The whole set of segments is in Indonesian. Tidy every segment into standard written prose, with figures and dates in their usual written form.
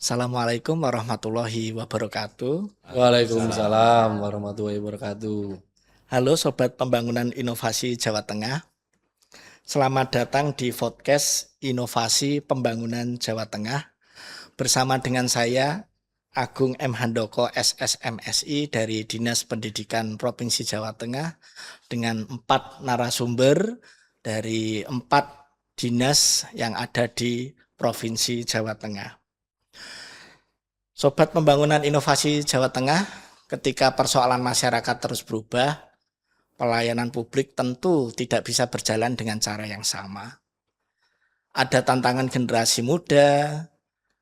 Assalamualaikum warahmatullahi wabarakatuh. Waalaikumsalam warahmatullahi wabarakatuh. Halo Sobat Pembangunan Inovasi Jawa Tengah. Selamat datang di podcast Inovasi Pembangunan Jawa Tengah. Bersama dengan saya, Agung M. Handoko SSMSI dari Dinas Pendidikan Provinsi Jawa Tengah dengan 4 narasumber dari 4 dinas yang ada di Provinsi Jawa Tengah. Sobat Pembangunan Inovasi Jawa Tengah, ketika persoalan masyarakat terus berubah, pelayanan publik tentu tidak bisa berjalan dengan cara yang sama. Ada tantangan generasi muda,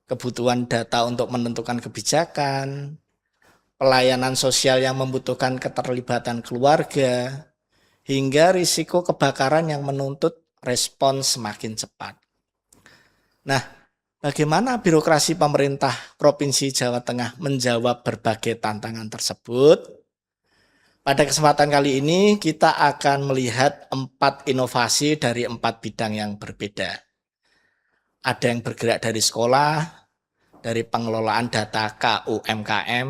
kebutuhan data untuk menentukan kebijakan, pelayanan sosial yang membutuhkan keterlibatan keluarga, hingga risiko kebakaran yang menuntut respons semakin cepat. Nah, bagaimana birokrasi pemerintah Provinsi Jawa Tengah menjawab berbagai tantangan tersebut? Pada kesempatan kali ini kita akan melihat 4 inovasi dari 4 bidang yang berbeda. Ada yang bergerak dari sekolah, dari pengelolaan data KUMKM,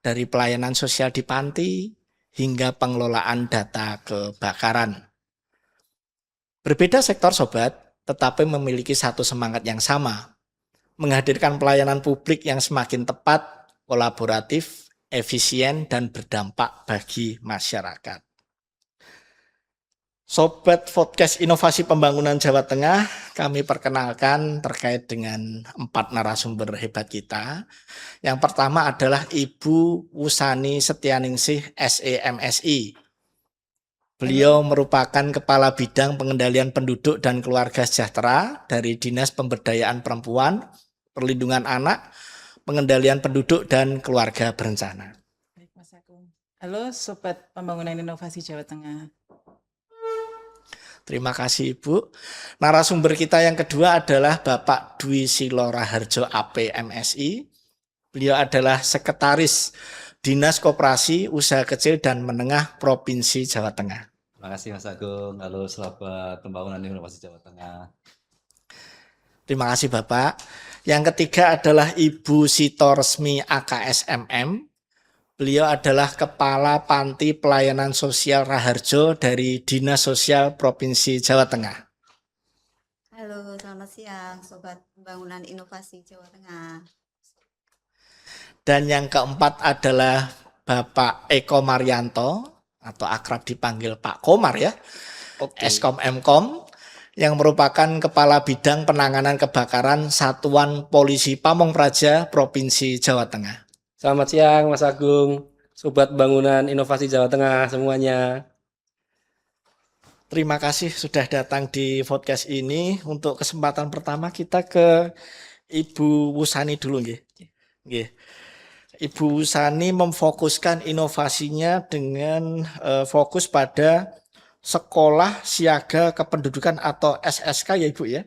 dari pelayanan sosial di panti, hingga pengelolaan data kebakaran. Berbeda sektor sobat, tetapi memiliki satu semangat yang sama, menghadirkan pelayanan publik yang semakin tepat, kolaboratif, efisien, dan berdampak bagi masyarakat. Sobat Podcast Inovasi Pembangunan Jawa Tengah, kami perkenalkan terkait dengan 4 narasumber hebat kita. Yang pertama adalah Ibu Wusani Setianingsih SEMSI. Beliau merupakan Kepala Bidang Pengendalian Penduduk dan Keluarga Sejahtera dari Dinas Pemberdayaan Perempuan, Perlindungan Anak, Pengendalian Penduduk dan Keluarga Berencana. Baik, Mas Agung. Halo Sobat Pembangunan Inovasi Jawa Tengah. Terima kasih Ibu. Narasumber kita yang kedua adalah Bapak Dwi Silo Raharjo APMSI. Beliau adalah Sekretaris Dinas Koperasi Usaha Kecil dan Menengah Provinsi Jawa Tengah. Terima kasih Mas Agung. Halo sahabat pembangunan inovasi Jawa Tengah. Terima kasih Bapak. Yang ketiga adalah Ibu Sito Resmi AKSMM. Beliau adalah Kepala Panti Pelayanan Sosial Raharjo dari Dinas Sosial Provinsi Jawa Tengah. Halo, selamat siang Sobat Pembangunan Inovasi Jawa Tengah. Dan yang keempat adalah Bapak Eko Marianto atau akrab dipanggil Pak Komar ya, Eskom Mkom, yang merupakan Kepala Bidang Penanganan Kebakaran Satuan Polisi Pamong Praja Provinsi Jawa Tengah. Selamat siang Mas Agung, Sobat Bangunan Inovasi Jawa Tengah semuanya. Terima kasih sudah datang di podcast ini. Untuk kesempatan pertama kita ke Ibu Wusani dulu nggih. Nggih. Ibu Wusani memfokuskan inovasinya dengan fokus pada Sekolah Siaga Kependudukan atau SSK ya Ibu ya.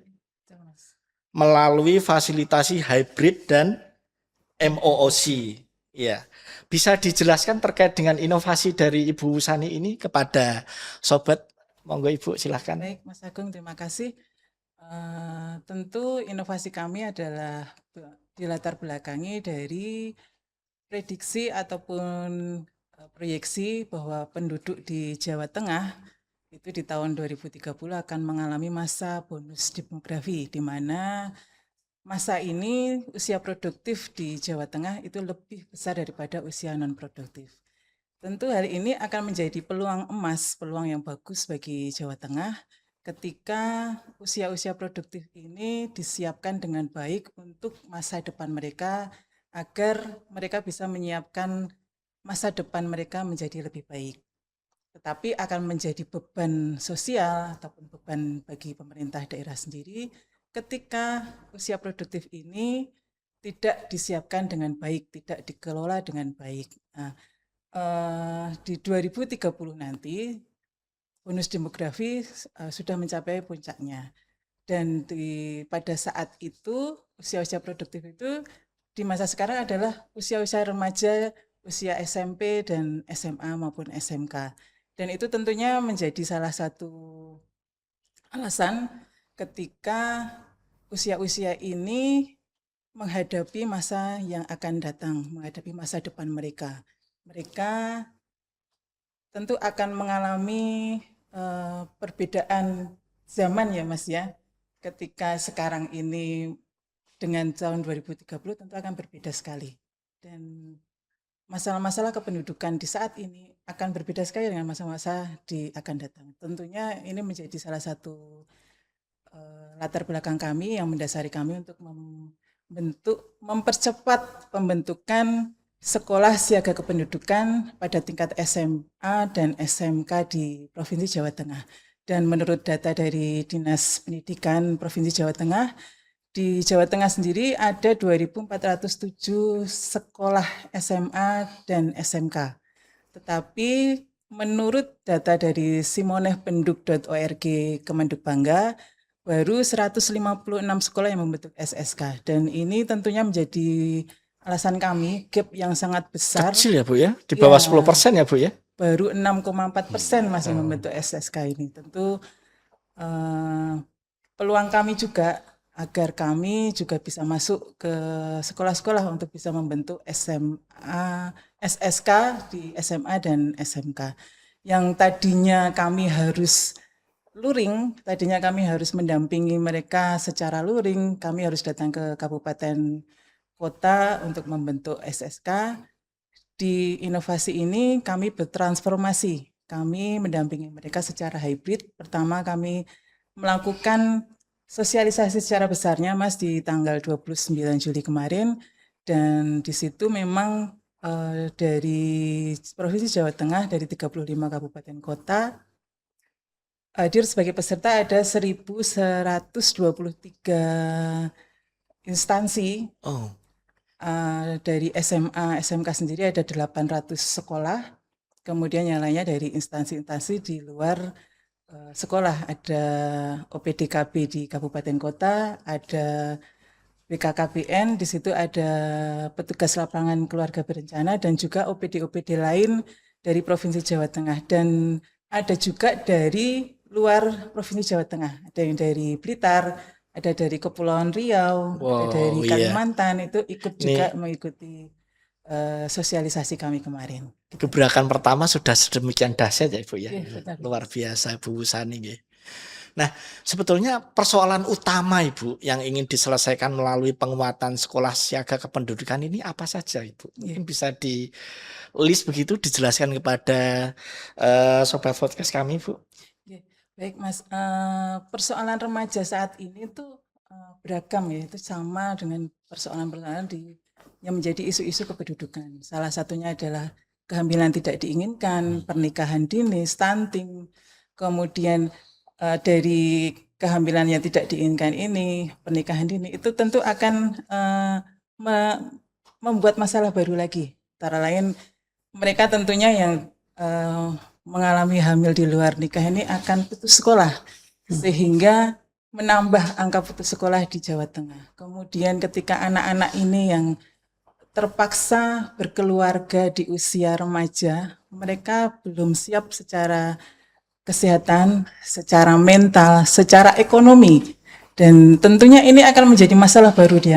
Melalui fasilitasi hybrid dan MOOC. Ya. Bisa dijelaskan terkait dengan inovasi dari Ibu Wusani ini kepada sobat. Monggo Ibu silahkan. Baik, Mas Agung, terima kasih. Tentu inovasi kami adalah dilatar belakangi dari prediksi ataupun proyeksi bahwa penduduk di Jawa Tengah itu di tahun 2030 akan mengalami masa bonus demografi, di mana masa ini usia produktif di Jawa Tengah itu lebih besar daripada usia non-produktif. Tentu hal ini akan menjadi peluang emas, peluang yang bagus bagi Jawa Tengah ketika usia-usia produktif ini disiapkan dengan baik untuk masa depan mereka agar mereka bisa menyiapkan masa depan mereka menjadi lebih baik. Tetapi akan menjadi beban sosial ataupun beban bagi pemerintah daerah sendiri ketika usia produktif ini tidak disiapkan dengan baik, tidak dikelola dengan baik. Nah, di 2030 nanti bonus demografi sudah mencapai puncaknya. Dan pada saat itu usia-usia produktif itu di masa sekarang adalah usia-usia remaja, usia SMP dan SMA maupun SMK. Dan itu tentunya menjadi salah satu alasan ketika usia-usia ini menghadapi masa yang akan datang, menghadapi masa depan mereka. Mereka tentu akan mengalami perbedaan zaman ya Mas ya. Ketika sekarang ini dengan tahun 2030 tentu akan berbeda sekali. Dan masalah-masalah kependudukan di saat ini akan berbeda sekali dengan masa-masa di akan datang. Tentunya ini menjadi salah satu latar belakang kami yang mendasari kami untuk mempercepat pembentukan sekolah siaga kependudukan pada tingkat SMA dan SMK di Provinsi Jawa Tengah. Dan menurut data dari Dinas Pendidikan Provinsi Jawa Tengah, di Jawa Tengah sendiri ada 2.407 sekolah SMA dan SMK. Tetapi menurut data dari simonehpenduk.org Kemenduk Bangga, baru 156 sekolah yang membentuk SSK. Dan ini tentunya menjadi alasan kami, gap yang sangat besar. Kecil ya Bu ya, di bawah Ya. 10% ya Bu ya. Baru 6,4% masih membentuk SSK ini. Tentu peluang kami juga agar kami juga bisa masuk ke sekolah-sekolah untuk bisa membentuk SMA, SSK di SMA dan SMK. Yang tadinya kami harus luring, tadinya kami harus mendampingi mereka secara luring, kami harus datang ke kabupaten kota untuk membentuk SSK. Di inovasi ini kami bertransformasi, kami mendampingi mereka secara hybrid. Pertama kami melakukan sosialisasi secara besarnya Mas di tanggal 29 Juli kemarin, dan di situ memang dari Provinsi Jawa Tengah dari 35 kabupaten kota hadir sebagai peserta ada 1.123 instansi. Oh, Dari SMA, SMK sendiri ada 800 sekolah. Kemudian yang lainnya dari instansi-instansi di luar sekolah. Ada OPDKB di kabupaten kota, ada BKKBN, di situ ada petugas lapangan keluarga berencana, dan juga OPD-OPD lain dari Provinsi Jawa Tengah. Dan ada juga dari luar Provinsi Jawa Tengah, ada yang dari Blitar, ada dari Kepulauan Riau, ada wow, dari iya. Kalimantan, itu ikut juga Ini mengikuti sosialisasi kami kemarin. gebrakan pertama sudah sedemikian dahsyat ya Ibu ya. Iya, benar. Luar biasa Bu Sani nggih. Nah, sebetulnya persoalan utama Ibu yang ingin diselesaikan melalui penguatan sekolah siaga kependudukan ini apa saja Ibu? Mungkin bisa di list begitu dijelaskan kepada sobat podcast kami Bu. Baik Mas, persoalan remaja saat ini tuh beragam ya, itu sama dengan persoalan-persoalan yang menjadi isu-isu kependudukan. Salah satunya adalah kehamilan tidak diinginkan, pernikahan dini, stunting, kemudian dari kehamilan yang tidak diinginkan ini, pernikahan dini, itu tentu akan membuat masalah baru lagi. Antara lain mereka tentunya yang mengalami hamil di luar nikah ini akan putus sekolah, sehingga menambah angka putus sekolah di Jawa Tengah. Kemudian ketika anak-anak ini yang terpaksa berkeluarga di usia remaja, mereka belum siap secara kesehatan, secara mental, secara ekonomi. Dan tentunya ini akan menjadi masalah baru di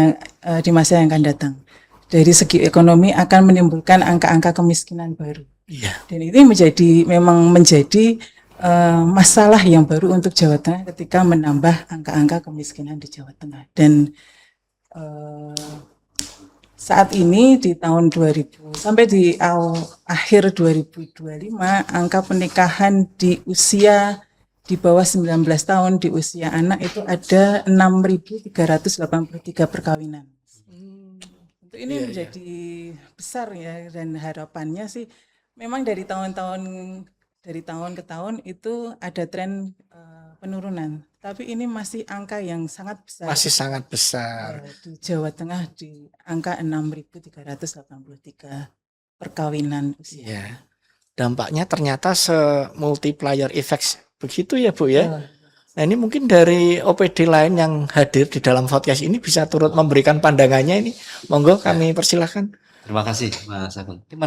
masa yang akan datang. Dari segi ekonomi akan menimbulkan angka-angka kemiskinan baru. Iya. Dan ini memang menjadi masalah yang baru untuk Jawa Tengah ketika menambah angka-angka kemiskinan di Jawa Tengah. Dan saat ini di tahun 2000 sampai di akhir 2025 angka pernikahan di usia di bawah 19 tahun di usia anak itu ada 6.383 perkawinan. Untuk ini menjadi besar ya, dan harapannya sih memang dari tahun ke tahun itu ada tren penurunan, tapi ini masih angka yang sangat besar. Masih sangat besar. Di Jawa Tengah di angka 6.383 perkawinan usia. Iya. Dampaknya ternyata se-multiplier effects begitu ya Bu ya. Nah ini mungkin dari OPD lain yang hadir di dalam podcast ini bisa turut memberikan pandangannya ini. Monggo kami persilahkan. Terima kasih Mas Agung. Ini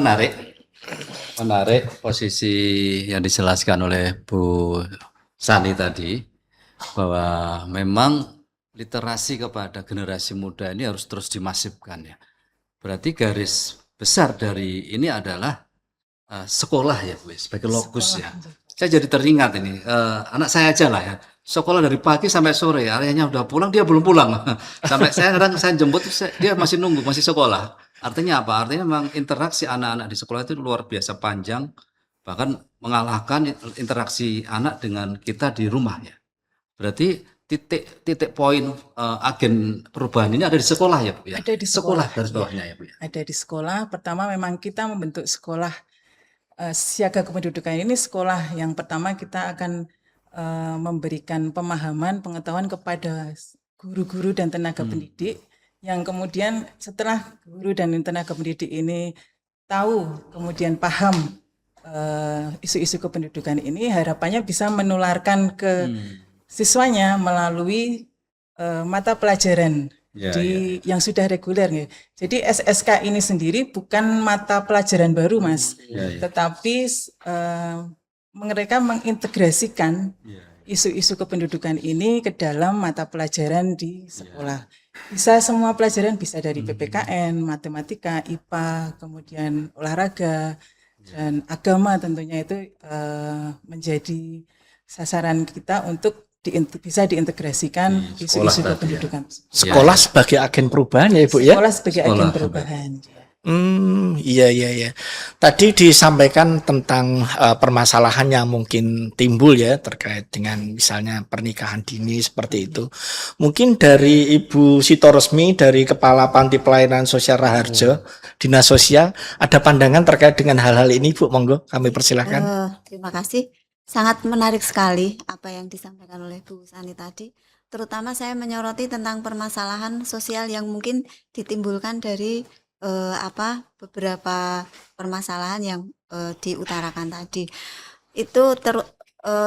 menarik posisi yang dijelaskan oleh Bu Sani tadi, bahwa memang literasi kepada generasi muda ini harus terus dimasifkan ya. Berarti garis besar dari ini adalah sekolah ya Bu, sebagai lokus ya. Saya jadi teringat ini, anak saya aja lah ya. Sekolah dari pagi sampai sore, ayahnya udah pulang, dia belum pulang. Sampai kadang saya jemput, dia masih nunggu, masih sekolah. Artinya apa? Artinya memang interaksi anak-anak di sekolah itu luar biasa panjang, bahkan mengalahkan interaksi anak dengan kita di rumah ya. Berarti titik poin agen perubahan ini ada di sekolah ya Bu ya? Ada di Sekolah sekolah. garis bawahnya ya Bu ya? Ada di sekolah. Pertama memang kita membentuk sekolah siaga kependudukan ini sekolah yang pertama kita akan memberikan pemahaman, pengetahuan kepada guru-guru dan tenaga pendidik yang kemudian setelah guru dan tenaga pendidik ini tahu, kemudian paham isu-isu kependudukan ini, harapannya bisa menularkan ke siswanya melalui mata pelajaran yang sudah reguler ya. Jadi SSK ini sendiri bukan mata pelajaran baru Mas, tetapi mereka mengintegrasikan isu-isu kependudukan ini ke dalam mata pelajaran di sekolah. Bisa semua pelajaran, bisa dari PPKN, matematika, IPA, kemudian olahraga dan agama tentunya itu menjadi sasaran kita untuk bisa diintegrasikan isu-isu kependudukan. Sekolah sebagai agen perubahan ya Ibu ya? Sekolah sebagai agen perubahan. Iya. Tadi disampaikan tentang permasalahan yang mungkin timbul ya terkait dengan misalnya pernikahan dini seperti itu. Mungkin dari Ibu Sito Resmi dari Kepala Panti Pelayanan Sosial Raharjo, Dinas Sosial, ada pandangan terkait dengan hal-hal ini Bu? Monggo kami persilahkan. Terima kasih. Sangat menarik sekali apa yang disampaikan oleh Bu Sani tadi. Terutama saya menyoroti tentang permasalahan sosial yang mungkin ditimbulkan dari beberapa permasalahan yang diutarakan tadi. Itu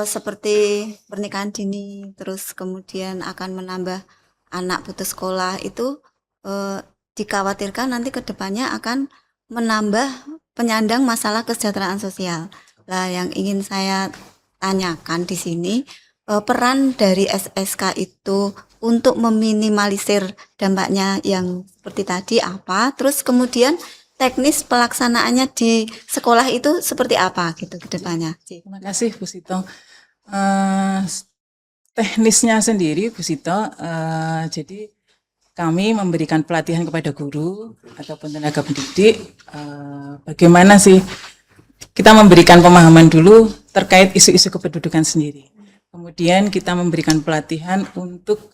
seperti pernikahan dini, terus kemudian akan menambah anak putus sekolah, itu dikhawatirkan nanti ke depannya akan menambah penyandang masalah kesejahteraan sosial. Lah yang ingin saya tanyakan di sini, peran dari SSK itu untuk meminimalisir dampaknya yang seperti tadi apa, terus kemudian teknis pelaksanaannya di sekolah itu seperti apa gitu ke depannya. Terima kasih Bu Sito. Teknisnya sendiri Bu Sito, jadi kami memberikan pelatihan kepada guru ataupun tenaga pendidik, bagaimana sih kita memberikan pemahaman dulu terkait isu-isu kependudukan sendiri. Kemudian kita memberikan pelatihan untuk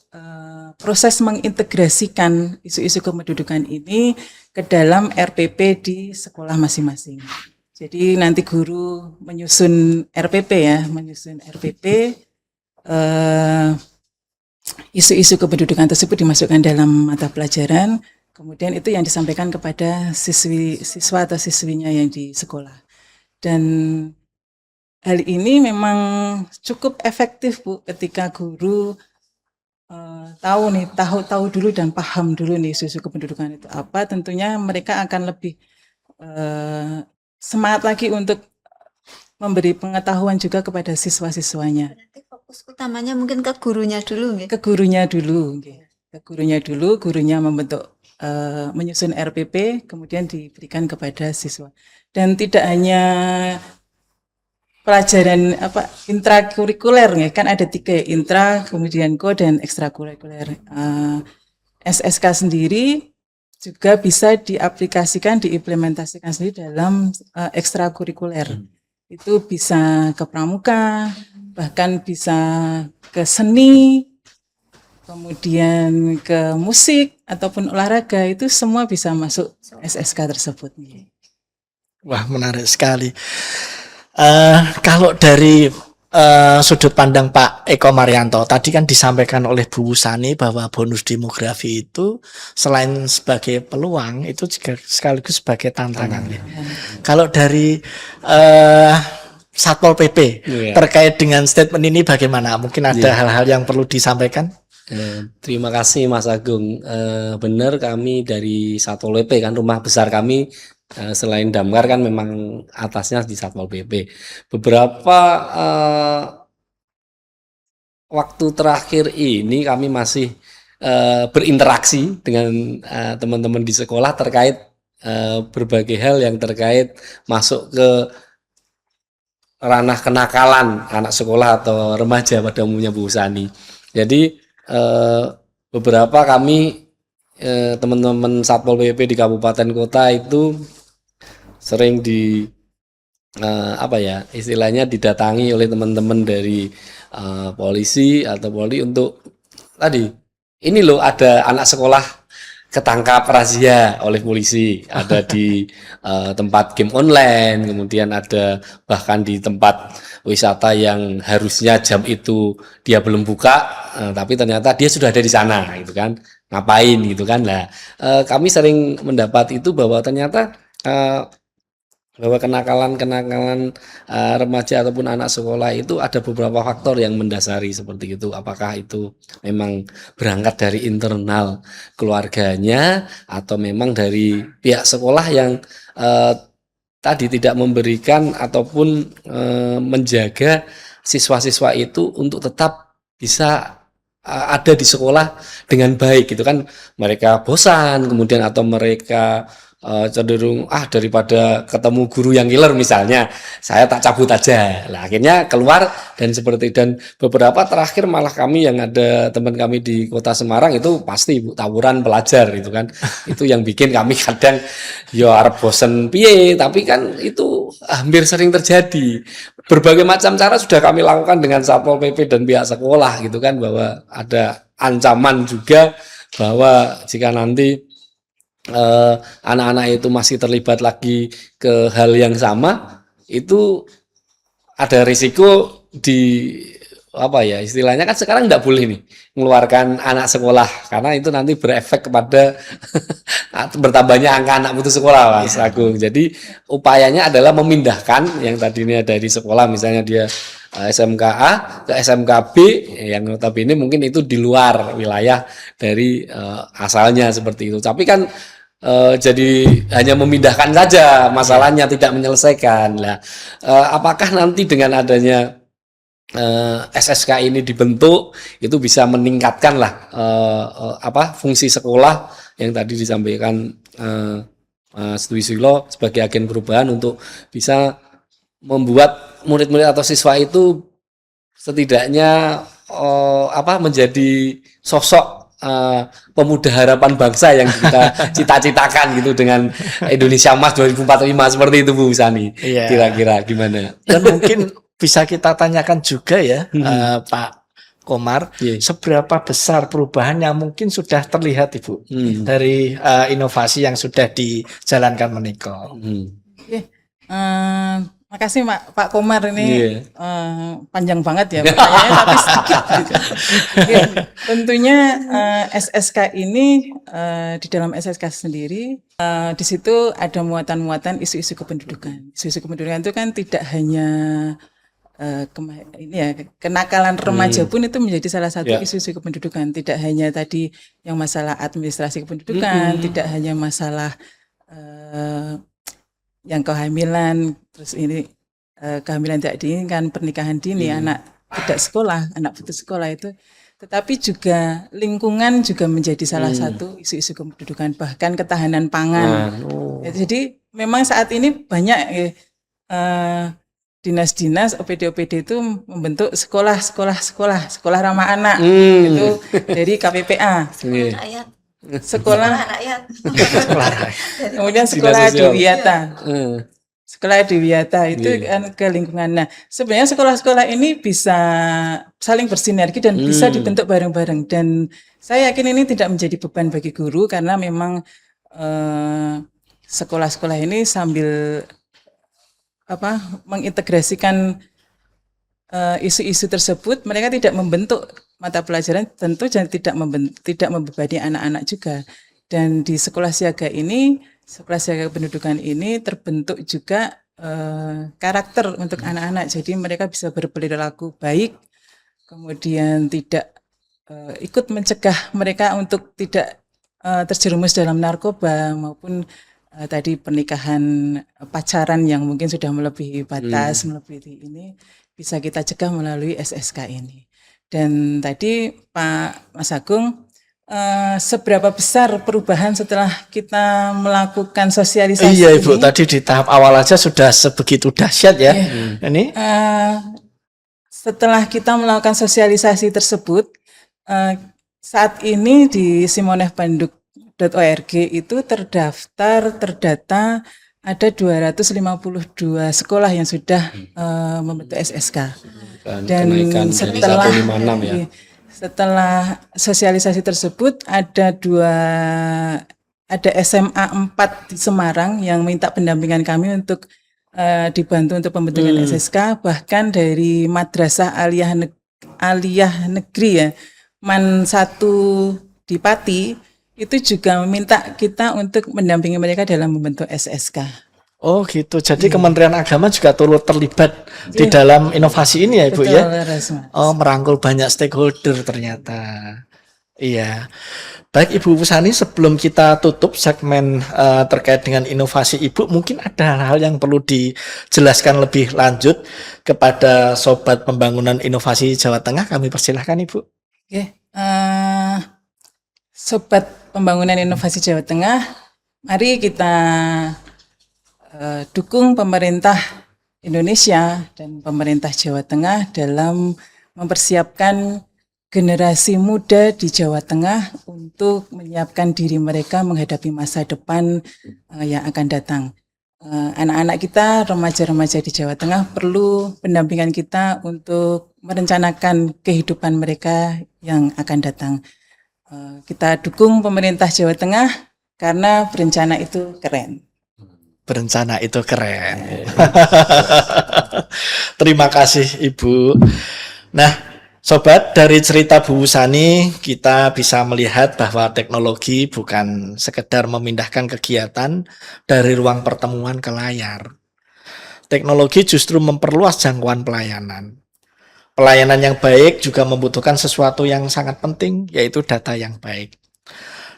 proses mengintegrasikan isu-isu kependudukan ini ke dalam RPP di sekolah masing-masing. Jadi nanti guru menyusun RPP ya, isu-isu kependudukan tersebut dimasukkan dalam mata pelajaran. Kemudian itu yang disampaikan kepada siswa atau siswinya yang di sekolah. Dan hal ini memang cukup efektif Bu, ketika guru tahu dulu dan paham dulu nih isu-isu kependudukan itu apa, tentunya mereka akan lebih semangat lagi untuk memberi pengetahuan juga kepada siswa-siswanya. Berarti fokus utamanya mungkin ke gurunya dulu nggih. Ke gurunya dulu, gurunya membentuk menyusun RPP, kemudian diberikan kepada siswa. Dan tidak hanya pelajaran intrakurikuler ya, kan ada 3, intra, kemudian ko dan ekstrakurikuler. SSK sendiri juga bisa diaplikasikan, diimplementasikan sendiri dalam ekstrakurikuler. Itu bisa ke pramuka, bahkan bisa ke seni, kemudian ke musik ataupun olahraga, itu semua bisa masuk SSK tersebut. Wah, menarik sekali. Kalau dari sudut pandang Pak Eko Marianto, tadi kan disampaikan oleh Bu Sani bahwa bonus demografi itu selain sebagai peluang, itu juga sekaligus sebagai tantangan. Kalau dari Satpol PP terkait dengan statement ini bagaimana? Mungkin ada hal-hal yang perlu disampaikan? Terima kasih Mas Agung. Benar, kami dari Satpol PP kan rumah besar kami selain Damkar kan memang atasnya di Satpol PP. Beberapa waktu terakhir ini kami masih berinteraksi dengan teman-teman di sekolah terkait berbagai hal yang terkait masuk ke ranah kenakalan anak sekolah atau remaja pada umumnya Bu Sani. Jadi beberapa kami teman-teman Satpol PP di kabupaten kota itu sering apa ya istilahnya didatangi oleh teman-teman dari polisi atau Polri untuk tadi ini loh ada anak sekolah ketangkap razia oleh polisi, ada di tempat game online, kemudian ada bahkan di tempat wisata yang harusnya jam itu dia belum buka, tapi ternyata dia sudah ada di sana, gitu kan, ngapain gitu kan, lah kami sering mendapat itu bahwa ternyata bahwa kenakalan-kenakalan remaja ataupun anak sekolah itu ada beberapa faktor yang mendasari seperti itu. Apakah itu memang berangkat dari internal keluarganya atau memang dari pihak sekolah yang tadi tidak memberikan ataupun menjaga siswa-siswa itu untuk tetap bisa ada di sekolah dengan baik gitu kan, mereka bosan kemudian atau mereka cenderung daripada ketemu guru yang killer misalnya saya tak cabut aja lah, akhirnya keluar dan seperti dan beberapa terakhir malah kami yang ada teman kami di kota Semarang itu pasti tawuran pelajar itu kan itu yang bikin kami kadang yo arep bosen piye, tapi kan itu hampir sering terjadi. Berbagai macam cara sudah kami lakukan dengan Satpol PP dan pihak sekolah gitu kan, bahwa ada ancaman juga bahwa jika nanti anak-anak itu masih terlibat lagi ke hal yang sama, itu ada risiko di apa ya istilahnya kan sekarang nggak boleh nih mengeluarkan anak sekolah karena itu nanti berefek kepada bertambahnya angka anak putus sekolah Mas Agung. Jadi upayanya adalah memindahkan yang tadinya dari sekolah misalnya dia SMK A ke SMK B yang notabene mungkin itu di luar wilayah dari asalnya seperti itu. Tapi kan jadi hanya memindahkan saja masalahnya, tidak menyelesaikan. Nah, apakah nanti dengan adanya SSK ini dibentuk itu bisa meningkatkan lah fungsi sekolah yang tadi disampaikan Mas Dwi Silo sebagai agen perubahan untuk bisa membuat murid-murid atau siswa itu setidaknya menjadi sosok pemuda harapan bangsa yang kita cita-citakan gitu dengan Indonesia Emas 2045 seperti itu Bu Sani. Iya. Kira-kira gimana? Dan mungkin bisa kita tanyakan juga ya Pak Komar, seberapa besar perubahan yang mungkin sudah terlihat Ibu dari inovasi yang sudah dijalankan Meniko. Makasih Pak Komar ini panjang banget ya pertanyaannya tapi sedikit gitu. Tentunya SSK ini di dalam SSK sendiri di situ ada muatan-muatan isu-isu kependudukan. Isu-isu kependudukan itu kan tidak hanya kenakalan remaja pun itu menjadi salah satu isu-isu kependudukan. Tidak hanya tadi yang masalah administrasi kependudukan, tidak hanya masalah yang kehamilan, terus ini kehamilan tidak diinginkan, pernikahan dini, anak tidak sekolah, anak putus sekolah itu, tetapi juga lingkungan juga menjadi salah satu isu-isu kependudukan, bahkan ketahanan pangan. Jadi memang saat ini banyak dinas-dinas OPD itu membentuk sekolah ramah anak itu dari KPPA. Sekolah rakyat. Kemudian sekolah Adiwiyata. Sekolah Adiwiyata itu kan ke lingkungan. Nah, sebenarnya sekolah-sekolah ini bisa saling bersinergi dan bisa dibentuk bareng-bareng. Dan saya yakin ini tidak menjadi beban bagi guru karena memang sekolah-sekolah ini sambil mengintegrasikan isu-isu tersebut, mereka tidak membentuk mata pelajaran, tentu tidak membebani anak-anak juga. Dan di sekolah siaga ini, sekolah siaga pendidikan ini terbentuk juga karakter untuk anak-anak. Jadi mereka bisa berperilaku baik, kemudian tidak ikut mencegah mereka untuk tidak terjerumus dalam narkoba maupun tadi pernikahan pacaran yang mungkin sudah melebihi batas, melebihi ini bisa kita cegah melalui SSK ini. Dan tadi Pak Mas Agung seberapa besar perubahan setelah kita melakukan sosialisasi Iya Ibu, ini. tadi di tahap awal aja sudah sebegitu dahsyat ya. Ini Setelah kita melakukan sosialisasi tersebut, saat ini di simonefbandung.org itu terdata ada 252 sekolah yang sudah membentuk SSK. Dan Kenaikan dari 156 ya. setelah sosialisasi tersebut ada SMA 4 di Semarang yang minta pendampingan kami untuk dibantu untuk pembentukan SSK, bahkan dari Madrasah Aliyah Negeri ya, MAN 1 di Pati itu juga meminta kita untuk mendampingi mereka dalam membentuk SSK. Oh gitu. Jadi Kementerian Agama juga turut terlibat di dalam inovasi ini ya Ibu Betul, ya. Rasma. Oh, merangkul banyak stakeholder ternyata. Iya. Baik Ibu Wusani, sebelum kita tutup segmen terkait dengan inovasi Ibu, mungkin ada hal yang perlu dijelaskan lebih lanjut kepada Sobat Pembangunan Inovasi Jawa Tengah. Kami persilahkan Ibu. Oke, Sobat Pembangunan Inovasi Jawa Tengah, mari kita dukung pemerintah Indonesia dan pemerintah Jawa Tengah dalam mempersiapkan generasi muda di Jawa Tengah untuk menyiapkan diri mereka menghadapi masa depan yang akan datang. Anak-anak kita, remaja-remaja di Jawa Tengah perlu pendampingan kita untuk merencanakan kehidupan mereka yang akan datang. Kita dukung pemerintah Jawa Tengah karena berencana itu keren. Berencana itu keren. Terima kasih Ibu. Nah, Sobat, dari cerita Bu Wusani kita bisa melihat bahwa teknologi bukan sekedar memindahkan kegiatan dari ruang pertemuan ke layar. Teknologi justru memperluas jangkauan pelayanan. Pelayanan yang baik juga membutuhkan sesuatu yang sangat penting, yaitu data yang baik.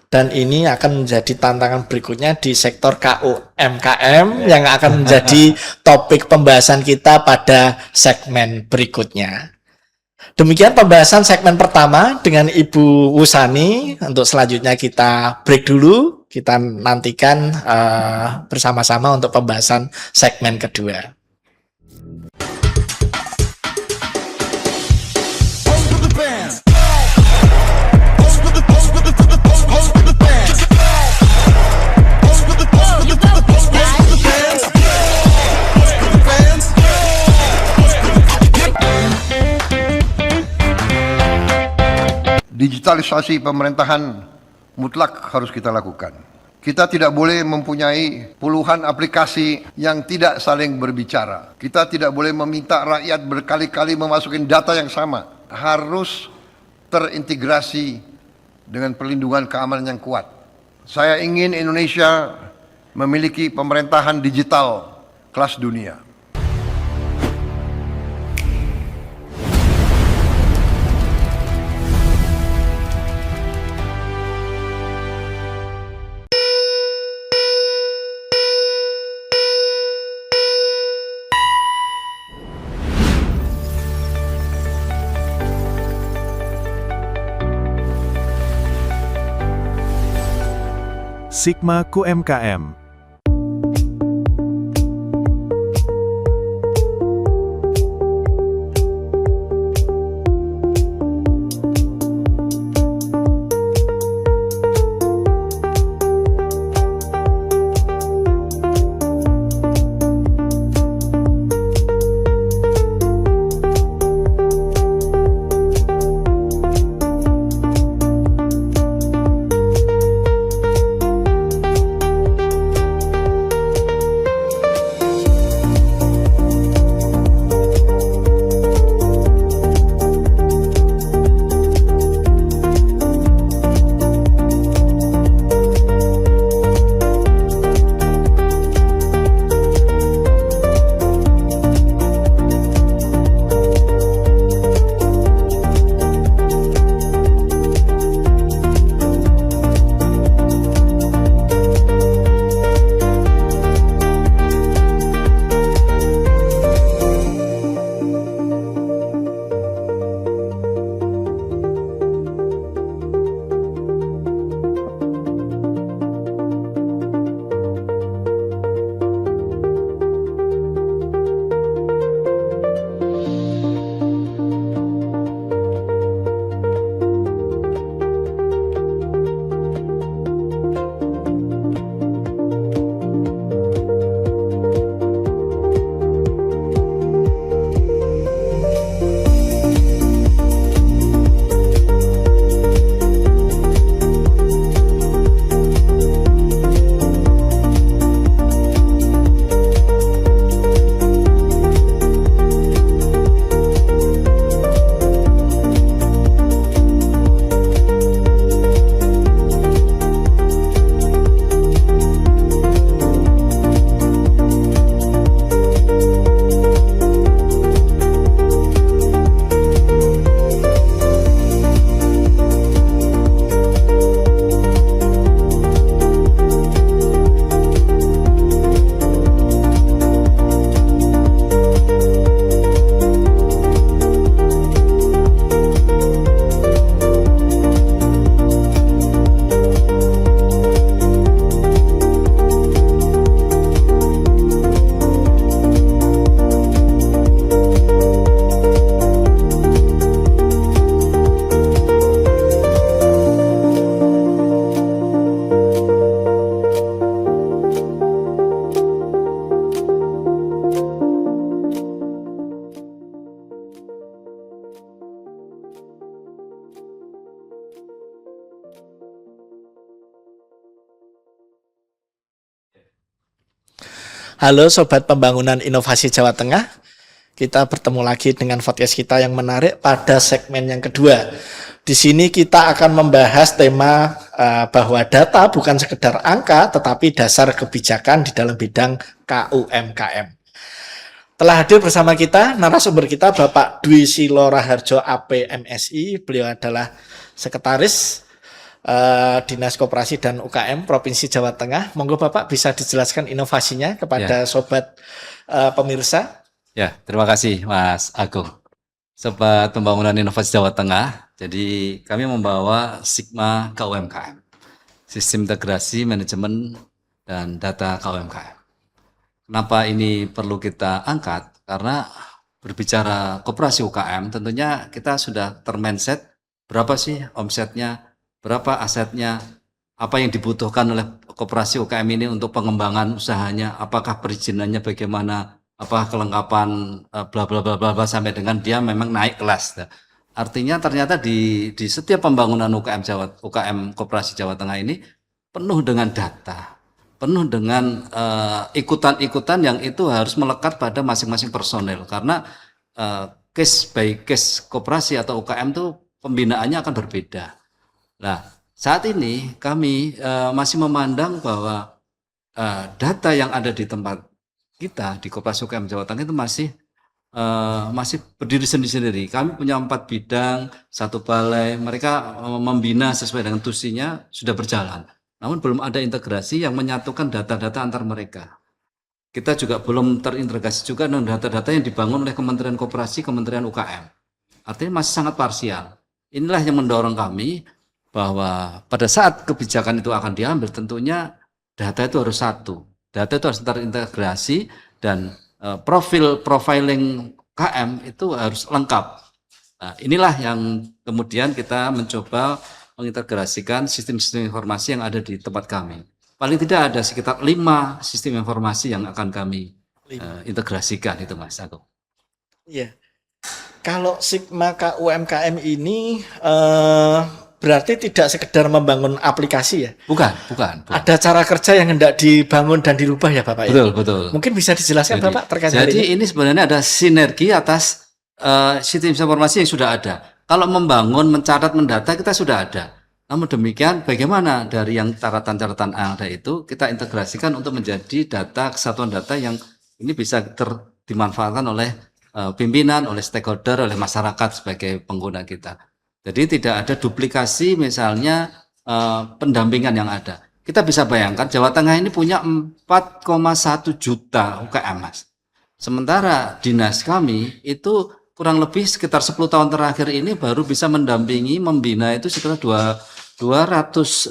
Dan ini akan menjadi tantangan berikutnya di sektor KUMKM yang akan menjadi topik pembahasan kita pada segmen berikutnya. Demikian pembahasan segmen pertama dengan Ibu Wusani. Untuk selanjutnya kita break dulu. Kita nantikan bersama-sama untuk pembahasan segmen kedua. Digitalisasi pemerintahan mutlak harus kita lakukan. Kita tidak boleh mempunyai puluhan aplikasi yang tidak saling berbicara. Kita tidak boleh meminta rakyat berkali-kali memasukin data yang sama. Harus terintegrasi dengan perlindungan keamanan yang kuat. Saya ingin Indonesia memiliki pemerintahan digital kelas dunia. Sigma QMKM. Halo Sobat Pembangunan Inovasi Jawa Tengah. Kita bertemu lagi dengan podcast kita yang menarik pada segmen yang kedua. Di sini kita akan membahas tema bahwa data bukan sekedar angka, tetapi dasar kebijakan di dalam bidang KUMKM. Telah hadir bersama kita narasumber kita Bapak Dwi Silo Raharjo APMSI. Beliau adalah Sekretaris Dinas Koperasi dan UKM Provinsi Jawa Tengah. Monggo Bapak bisa dijelaskan inovasinya kepada sobat pemirsa. Ya, terima kasih Mas Agung. Sobat Pembangunan Inovasi Jawa Tengah, jadi kami membawa Sigma KUMKM, Sistem Integrasi Manajemen dan Data KUMKM. Kenapa ini perlu kita angkat? Karena berbicara koperasi UKM, tentunya kita sudah termindset berapa sih omsetnya, berapa asetnya, apa yang dibutuhkan oleh koperasi UKM ini untuk pengembangan usahanya, apakah perizinannya bagaimana, apa kelengkapan bla bla bla bla sampai dengan dia memang naik kelas. Artinya ternyata di setiap pembangunan UKM Koperasi Jawa Tengah ini penuh dengan data, penuh dengan ikutan-ikutan yang itu harus melekat pada masing-masing personel karena case by case koperasi atau UKM itu pembinaannya akan berbeda. Nah, saat ini kami masih memandang bahwa data yang ada di tempat kita di Koperasi UKM Jawa Tengah itu masih berdiri sendiri-sendiri. Kami punya 4 bidang, 1 balai. Mereka membina sesuai dengan tusinya sudah berjalan. Namun belum ada integrasi yang menyatukan data-data antar mereka. Kita juga belum terintegrasi juga dengan data-data yang dibangun oleh Kementerian Koperasi, Kementerian UKM. Artinya masih sangat parsial. Inilah yang mendorong kami bahwa pada saat kebijakan itu akan diambil tentunya data itu harus satu, data itu harus terintegrasi dan profiling KM itu harus lengkap. Nah, inilah yang kemudian kita mencoba mengintegrasikan sistem-sistem informasi yang ada di tempat kami. Paling tidak ada sekitar 5 sistem informasi yang akan kami integrasikan itu Mas Agung. Iya. Kalau Sigma KUMKM ini berarti tidak sekedar membangun aplikasi ya? Bukan. Ada cara kerja yang hendak dibangun dan dirubah ya Bapak? Betul. Mungkin bisa dijelaskan Bapak terkait hal Jadi ini sebenarnya ada sinergi atas sistem informasi yang sudah ada. Kalau membangun, mencatat, mendata kita sudah ada. Namun demikian bagaimana dari yang catatan-catatan ada itu kita integrasikan untuk menjadi data, kesatuan data yang ini bisa dimanfaatkan oleh pimpinan, oleh stakeholder, oleh masyarakat sebagai pengguna kita. Jadi tidak ada duplikasi misalnya pendampingan yang ada. Kita bisa bayangkan Jawa Tengah ini punya 4,1 juta UKM Mas. Sementara dinas kami itu kurang lebih sekitar 10 tahun terakhir ini baru bisa mendampingi, membina itu sekitar 205.000.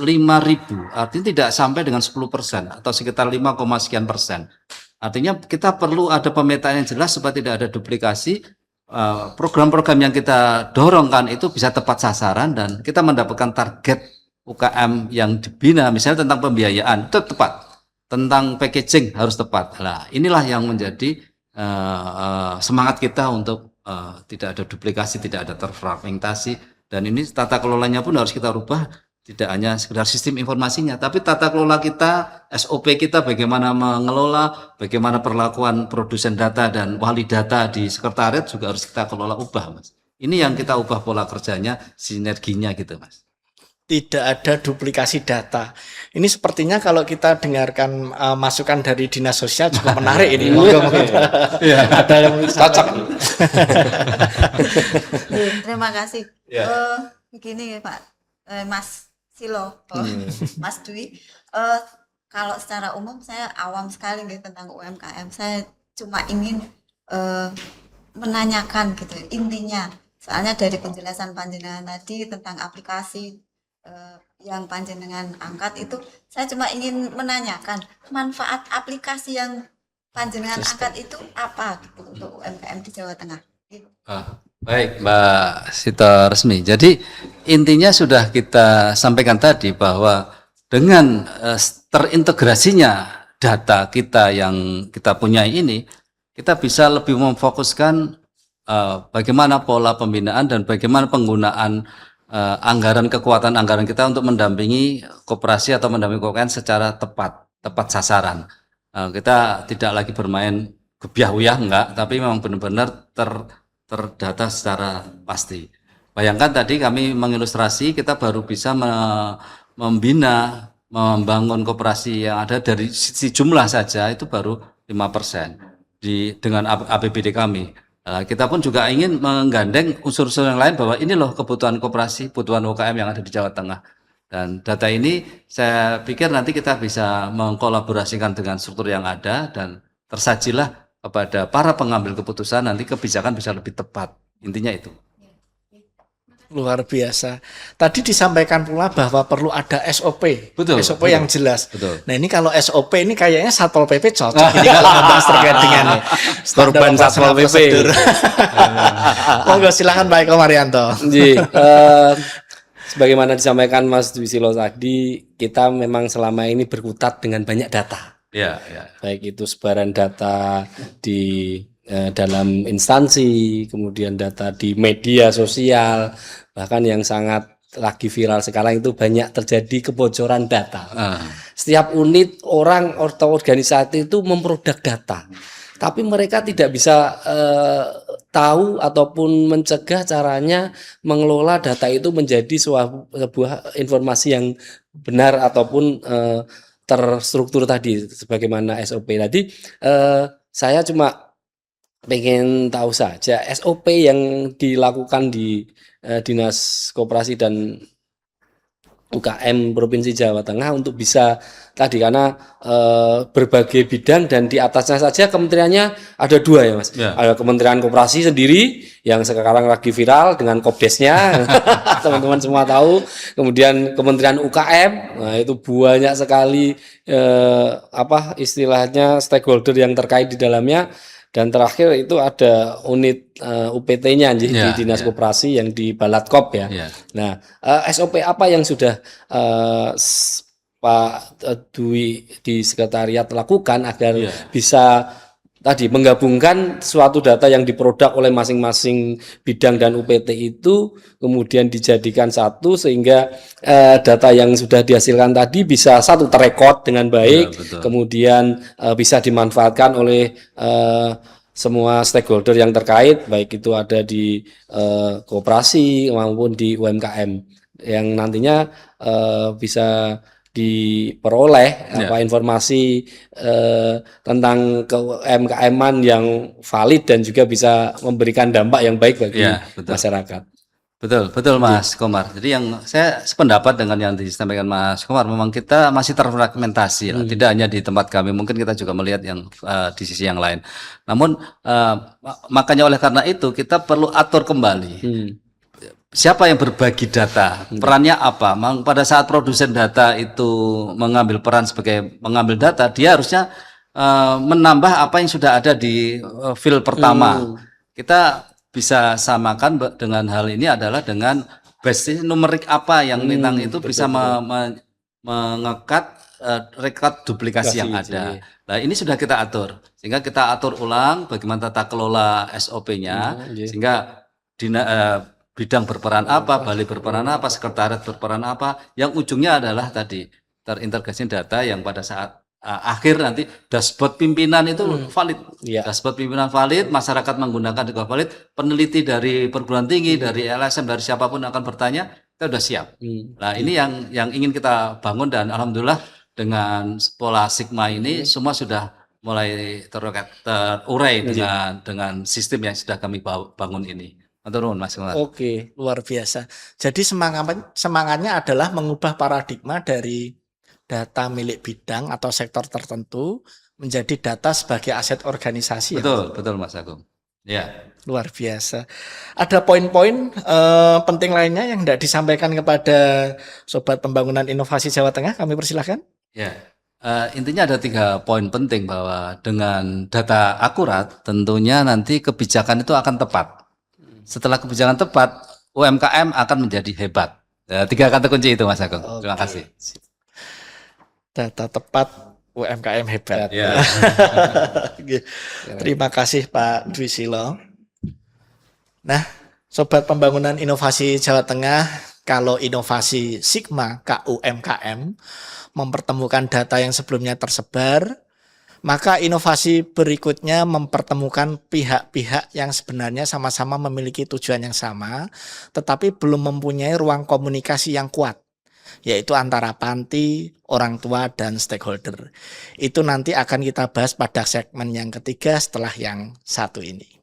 Artinya tidak sampai dengan 10% atau sekitar 5, sekian persen. Artinya kita perlu ada pemetaan yang jelas supaya tidak ada duplikasi. Program-program yang kita dorongkan itu bisa tepat sasaran dan kita mendapatkan target UKM yang dibina misalnya tentang pembiayaan itu tepat, tentang packaging harus tepat. Nah, inilah yang menjadi semangat kita untuk tidak ada duplikasi, tidak ada terfragmentasi dan ini tata kelolanya pun harus kita rubah. Tidak hanya sekedar sistem informasinya, tapi tata kelola kita, SOP kita, bagaimana mengelola, bagaimana perlakuan produsen data dan wali data di sekretariat juga harus kita kelola ubah, Mas. Ini yang kita ubah pola kerjanya, sinerginya gitu, Mas. Tidak ada duplikasi data. Ini sepertinya kalau kita dengarkan masukan dari Dinas Sosial juga menarik ini. Ada yang cocok. Terima kasih. Begini Pak, Mas Silo, Mas Dwi, kalau secara umum saya awam sekali gitu tentang UMKM. Saya cuma ingin menanyakan gitu intinya. Soalnya dari penjelasan panjenengan tadi tentang aplikasi yang panjenengan angkat itu, saya cuma ingin menanyakan manfaat aplikasi yang panjenengan angkat itu apa gitu untuk UMKM di Jawa Tengah. Gitu. Baik Mbak Sita Resmi. Jadi intinya sudah kita sampaikan tadi bahwa dengan terintegrasinya data kita yang kita punya ini, kita bisa lebih memfokuskan bagaimana pola pembinaan dan bagaimana penggunaan kekuatan anggaran kita untuk mendampingi koperasi atau mendampingi UKM secara tepat sasaran. Kita tidak lagi bermain gebyah-uyah enggak, tapi memang benar-benar terdata secara pasti. Bayangkan tadi kami mengilustrasi kita baru bisa membina, membangun koperasi yang ada dari sisi jumlah saja itu baru 5% dengan APBD kami. Kita pun juga ingin menggandeng unsur-unsur yang lain bahwa ini loh kebutuhan koperasi, kebutuhan UKM yang ada di Jawa Tengah. Dan data ini saya pikir nanti kita bisa mengkolaborasikan dengan struktur yang ada dan tersajilah kepada para pengambil keputusan nanti kebijakan bisa lebih tepat. Intinya itu. Luar biasa. Tadi disampaikan pula bahwa perlu ada SOP. Betul, SOP betul, yang jelas. betul. Nah ini kalau SOP ini kayaknya Satpol PP cocok ini kalau membahas terkait dengan Korban Satpol PP. Monggo silakan Pak Eko Marianto. Ji, sebagaimana disampaikan Mas Dwi Silo tadi, kita memang selama ini berkutat dengan banyak data. Ya, ya. Baik itu sebaran data di dalam instansi, kemudian data di media sosial, bahkan yang sangat lagi viral sekarang itu banyak terjadi kebocoran data. Setiap unit orang atau organisasi itu memproduk data, tapi mereka tidak bisa tahu ataupun mencegah caranya mengelola data itu menjadi sebuah informasi yang benar ataupun terstruktur tadi sebagaimana SOP tadi. Saya cuma pengen tahu saja SOP yang dilakukan di Dinas Koperasi dan UKM Provinsi Jawa Tengah untuk bisa tadi karena berbagai bidang dan di atasnya saja kementeriannya ada 2 ya Mas. Ya. Ada Kementerian Koperasi sendiri yang sekarang lagi viral dengan Kopdesnya, teman-teman semua tahu. Kemudian Kementerian UKM, nah itu banyak sekali istilahnya stakeholder yang terkait di dalamnya. Dan terakhir itu ada unit UPT-nya di Dinas Koperasi yang di Balatkop ya. Nah, SOP apa yang sudah Pak Dwi di sekretariat lakukan agar bisa tadi menggabungkan suatu data yang diproduk oleh masing-masing bidang dan UPT itu kemudian dijadikan satu sehingga data yang sudah dihasilkan tadi bisa satu terrekod dengan baik, kemudian bisa dimanfaatkan oleh semua stakeholder yang terkait, baik itu ada di koperasi maupun di UMKM yang nantinya bisa diperoleh informasi tentang UMKM-an yang valid dan juga bisa memberikan dampak yang baik bagi masyarakat. Betul Mas Komar. Jadi yang saya sependapat dengan yang disampaikan Mas Komar, memang kita masih terfragmentasi lah. Tidak hanya di tempat kami, mungkin kita juga melihat yang di sisi yang lain. Namun makanya oleh karena itu kita perlu atur kembali. Siapa yang berbagi data, perannya apa? Pada saat produsen data itu mengambil peran sebagai mengambil data, dia harusnya menambah apa yang sudah ada di file pertama. Kita bisa samakan dengan hal ini adalah dengan basis numerik apa yang Nitang itu bisa mengekat rekap duplikasi yang ada. Nah ini sudah kita atur, sehingga kita atur ulang bagaimana tata kelola SOP-nya, sehingga bidang berperan apa, balai berperan apa, sekretariat berperan apa, yang ujungnya adalah tadi terintegrasi data yang pada saat akhir nanti dashboard pimpinan itu valid. Dashboard pimpinan valid, masyarakat menggunakan juga valid, peneliti dari perguruan tinggi, dari LSM, dari siapapun akan bertanya, kita sudah siap. Nah ini yang ingin kita bangun dan alhamdulillah dengan pola Sigma ini semua sudah mulai terurai dengan sistem yang sudah kami bangun ini. Mas. Oke, luar biasa. Jadi semangatnya adalah mengubah paradigma dari data milik bidang atau sektor tertentu menjadi data sebagai aset organisasi. Betul Mas Agung. Ya. Luar biasa. Ada poin-poin penting lainnya yang tidak disampaikan kepada Sobat Pembangunan Inovasi Jawa Tengah, kami persilahkan. Ya. Intinya ada 3 poin penting bahwa dengan data akurat tentunya nanti kebijakan itu akan tepat. Setelah kebijakan tepat, UMKM akan menjadi hebat. 3 kata kunci itu Mas Agung. Terima kasih. Data tepat, UMKM hebat. Terima kasih Pak Dwi Silo. Nah, Sobat Pembangunan Inovasi Jawa Tengah, kalau inovasi Sigma KUMKM mempertemukan data yang sebelumnya tersebar, Maka inovasi berikutnya mempertemukan pihak-pihak yang sebenarnya sama-sama memiliki tujuan yang sama, tetapi belum mempunyai ruang komunikasi yang kuat, yaitu antara panti, orang tua, dan stakeholder. Itu nanti akan kita bahas pada segmen yang ketiga setelah yang satu ini.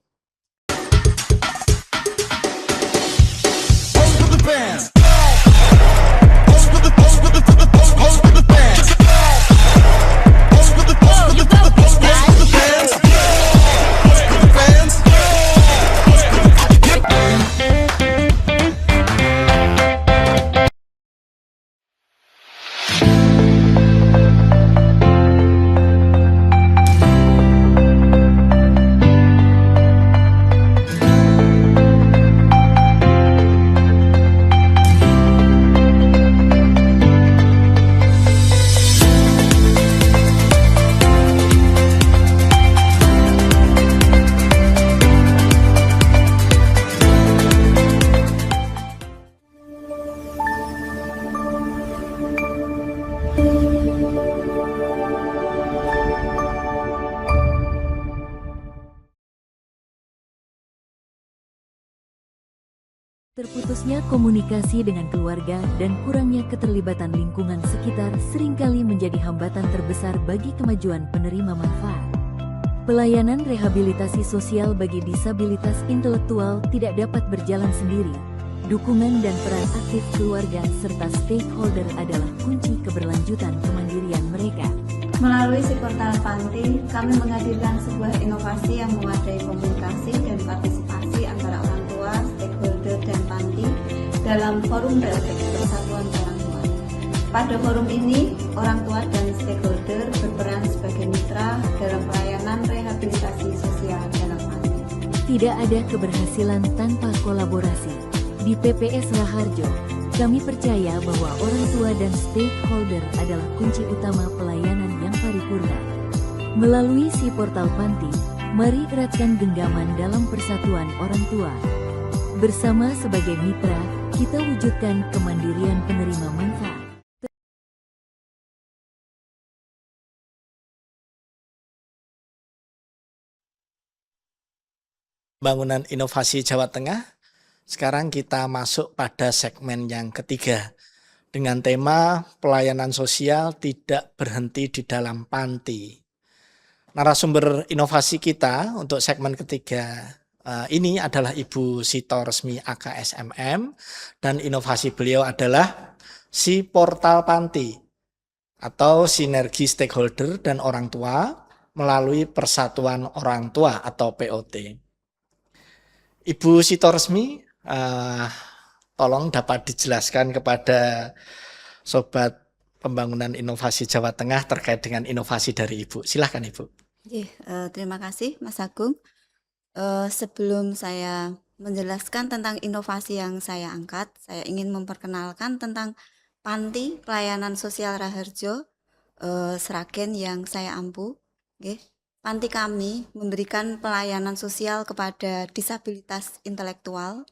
Terputusnya komunikasi dengan keluarga dan kurangnya keterlibatan lingkungan sekitar seringkali menjadi hambatan terbesar bagi kemajuan penerima manfaat. Pelayanan rehabilitasi sosial bagi disabilitas intelektual tidak dapat berjalan sendiri. Dukungan dan peran aktif keluarga serta stakeholder adalah kunci keberlanjutan kemandirian mereka. Melalui si portal Panti, kami menghadirkan sebuah inovasi yang mewadai komunikasi dan partisipasi antara orang tua, stakeholder, dan Panti dalam forum BLTEK Persatuan Orang Tua. Pada forum ini, orang tua dan stakeholder berperan sebagai mitra dalam pelayanan rehabilitasi sosial dalam Panti. Tidak ada keberhasilan tanpa kolaborasi. Di PPS Raharjo, kami percaya bahwa orang tua dan stakeholder adalah kunci utama pelayanan yang paripurna. Melalui si portal Panti, mari eratkan genggaman dalam persatuan orang tua. Bersama sebagai mitra, kita wujudkan kemandirian penerima manfaat. Bangunan Inovasi Jawa Tengah. Sekarang kita masuk pada segmen yang ketiga dengan tema pelayanan sosial tidak berhenti di dalam panti. Narasumber inovasi kita untuk segmen ketiga ini adalah Ibu Sito Resmi AKSMM dan inovasi beliau adalah si portal panti atau sinergi stakeholder dan orang tua melalui Persatuan Orang Tua atau POT. Ibu Sito Resmi, tolong dapat dijelaskan kepada Sobat Pembangunan Inovasi Jawa Tengah terkait dengan inovasi dari Ibu. Silahkan Ibu. Terima kasih Mas Agung. Sebelum saya menjelaskan tentang inovasi yang saya angkat, saya ingin memperkenalkan tentang Panti Pelayanan Sosial Raharjo Sragen yang saya ampu. Panti kami memberikan pelayanan sosial kepada disabilitas intelektual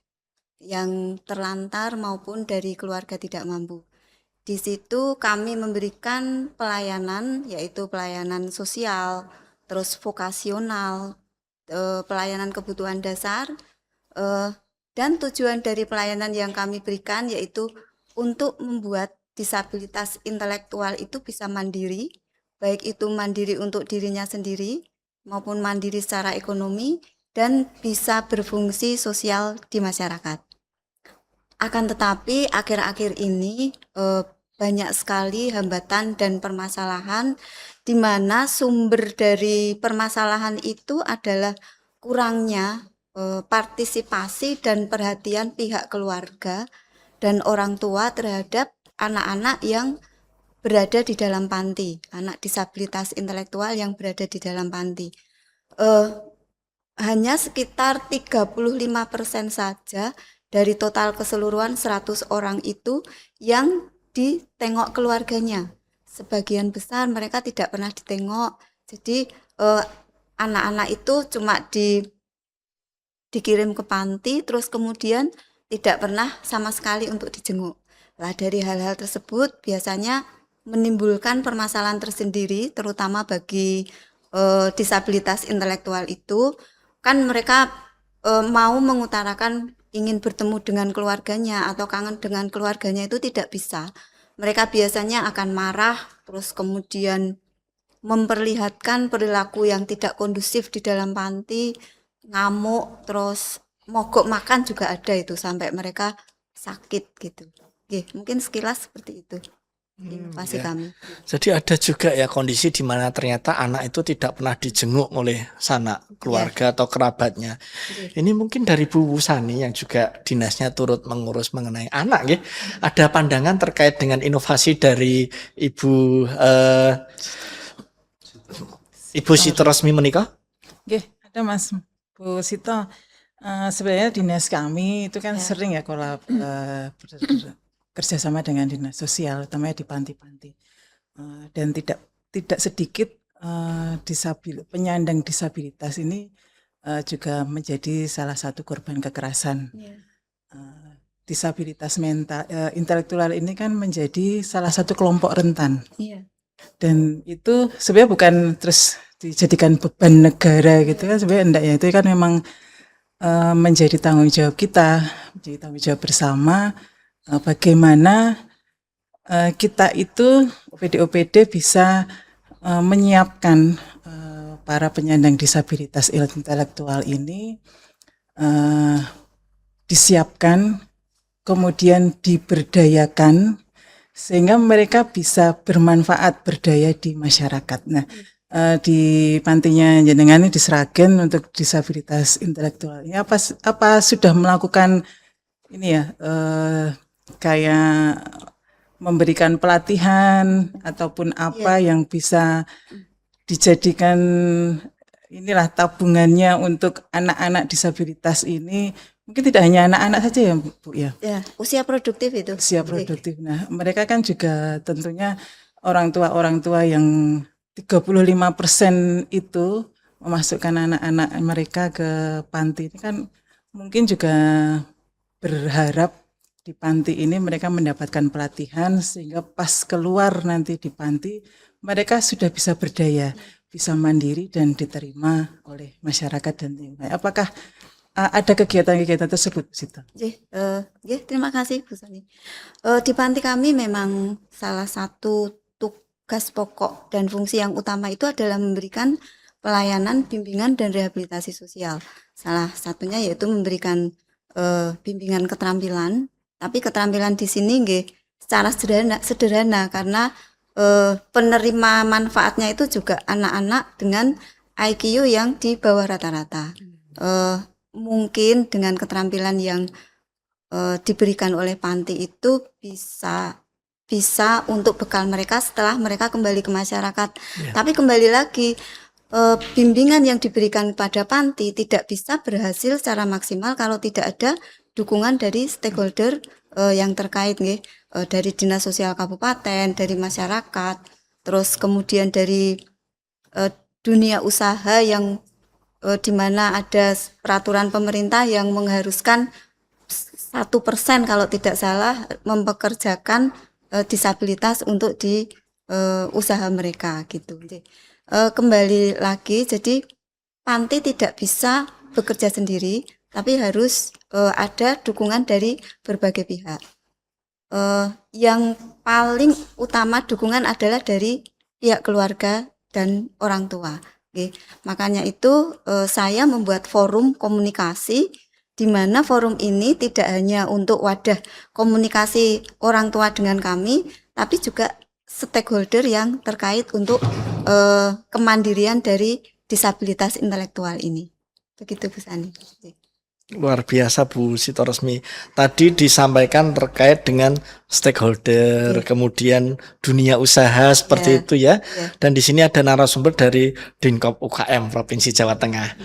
yang terlantar maupun dari keluarga tidak mampu. Di situ kami memberikan pelayanan yaitu pelayanan sosial, terus vokasional, pelayanan kebutuhan dasar, dan tujuan dari pelayanan yang kami berikan yaitu untuk membuat disabilitas intelektual itu bisa mandiri, baik itu mandiri untuk dirinya sendiri maupun mandiri secara ekonomi dan bisa berfungsi sosial di masyarakat. Akan tetapi akhir-akhir ini banyak sekali hambatan dan permasalahan di mana sumber dari permasalahan itu adalah kurangnya partisipasi dan perhatian pihak keluarga dan orang tua terhadap anak-anak yang berada di dalam panti, anak disabilitas intelektual yang berada di dalam panti. Hanya sekitar 35% saja dari total keseluruhan 100 orang itu yang ditengok keluarganya. Sebagian besar mereka tidak pernah ditengok. Jadi anak-anak itu cuma dikirim ke panti terus kemudian tidak pernah sama sekali untuk dijenguk. Lah dari hal-hal tersebut biasanya menimbulkan permasalahan tersendiri terutama bagi disabilitas intelektual itu kan mereka mau mengutarakan ingin bertemu dengan keluarganya atau kangen dengan keluarganya itu tidak bisa. Mereka biasanya akan marah, terus kemudian memperlihatkan perilaku yang tidak kondusif di dalam panti, ngamuk, terus mogok makan juga ada itu sampai mereka sakit gitu. Oke, mungkin sekilas seperti itu inovasi ya. kami. Jadi ada juga ya kondisi di mana ternyata anak itu tidak pernah dijenguk oleh sanak keluarga atau kerabatnya. Ini mungkin dari Bu Sani yang juga dinasnya turut mengurus mengenai anak, ya. Ada pandangan terkait dengan inovasi dari Ibu Sito Resmi menikah? Oke, ada Mas Bu Sito. Sebenarnya dinas kami itu kan sering ya kerjasama dengan dinas sosial, utamanya di panti-panti, dan tidak sedikit penyandang disabilitas ini juga menjadi salah satu korban kekerasan. Disabilitas mental, intelektual ini kan menjadi salah satu kelompok rentan. Dan itu sebenarnya bukan terus dijadikan beban negara gitu kan, sebenarnya enggak ya, itu kan memang menjadi tanggung jawab kita, menjadi tanggung jawab bersama. Bagaimana kita itu OPD bisa menyiapkan para penyandang disabilitas intelektual ini disiapkan, kemudian diberdayakan sehingga mereka bisa bermanfaat, berdaya di masyarakat. Nah, di pantinya jenengan ini di Sragen untuk disabilitas intelektual ini apa sudah melakukan ini ya, kayak memberikan pelatihan ataupun apa yang bisa dijadikan inilah tabungannya untuk anak-anak disabilitas ini, mungkin tidak hanya anak-anak saja ya Bu ya. Ya, usia produktif itu. Usia produktif. Nah, mereka kan juga tentunya orang tua yang 35% itu memasukkan anak-anak mereka ke panti ini kan mungkin juga berharap di panti ini mereka mendapatkan pelatihan sehingga pas keluar nanti di panti mereka sudah bisa berdaya, bisa mandiri dan diterima oleh masyarakat dan lingkungan. Apakah ada kegiatan-kegiatan tersebut, Sita? Terima kasih Bu Sani. Di panti kami memang salah satu tugas pokok dan fungsi yang utama itu adalah memberikan pelayanan, bimbingan dan rehabilitasi sosial. Salah satunya yaitu memberikan bimbingan keterampilan. Tapi keterampilan di sini secara sederhana karena penerima manfaatnya itu juga anak-anak dengan IQ yang di bawah rata-rata. Mungkin dengan keterampilan yang diberikan oleh panti itu bisa untuk bekal mereka setelah mereka kembali ke masyarakat. Tapi kembali lagi, bimbingan yang diberikan pada panti tidak bisa berhasil secara maksimal kalau tidak ada dukungan dari stakeholder yang terkait, dari Dinas Sosial Kabupaten, dari masyarakat, terus kemudian dari dunia usaha yang di mana ada peraturan pemerintah yang mengharuskan 1% kalau tidak salah mempekerjakan disabilitas untuk di usaha mereka gitu. Kembali lagi, jadi panti tidak bisa bekerja sendiri, tapi harus ada dukungan dari berbagai pihak. Yang paling utama dukungan adalah dari pihak keluarga dan orang tua. Makanya itu saya membuat forum komunikasi di mana forum ini tidak hanya untuk wadah komunikasi orang tua dengan kami, tapi juga stakeholder yang terkait untuk kemandirian dari disabilitas intelektual ini. Begitu Bu Sani. Luar biasa Bu Sito Resmi. Tadi disampaikan terkait dengan stakeholder, kemudian dunia usaha seperti itu ya. Dan di sini ada narasumber dari Dinkop UKM Provinsi Jawa Tengah.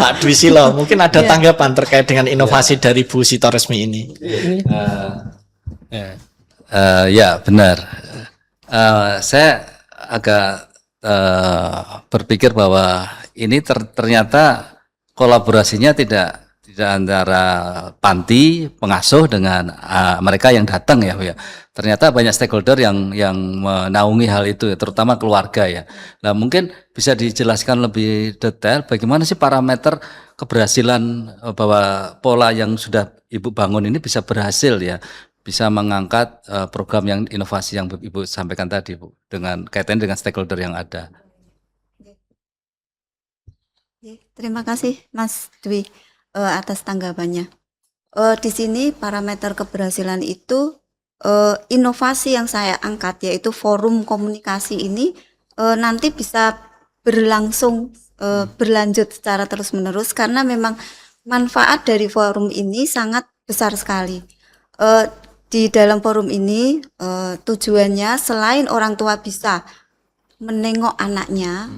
Pak Dwi Silo, mungkin ada tanggapan terkait dengan inovasi dari Bu Sito Resmi ini. Ya benar. Saya agak berpikir bahwa ini ternyata kolaborasinya tidak antara panti, pengasuh dengan mereka yang datang ya, Bu ya. Ternyata banyak stakeholder yang menaungi hal itu ya, terutama keluarga ya. Nah, mungkin bisa dijelaskan lebih detail bagaimana sih parameter keberhasilan bahwa pola yang sudah Ibu bangun ini bisa berhasil ya, bisa mengangkat program yang inovasi yang Ibu sampaikan tadi, Bu, dengan kaitan dengan stakeholder yang ada. Terima kasih Mas Dwi atas tanggapannya. Di sini parameter keberhasilan itu inovasi yang saya angkat yaitu forum komunikasi ini nanti bisa berlangsung berlanjut secara terus-menerus karena memang manfaat dari forum ini sangat besar sekali. Di dalam forum ini tujuannya selain orang tua bisa menengok anaknya,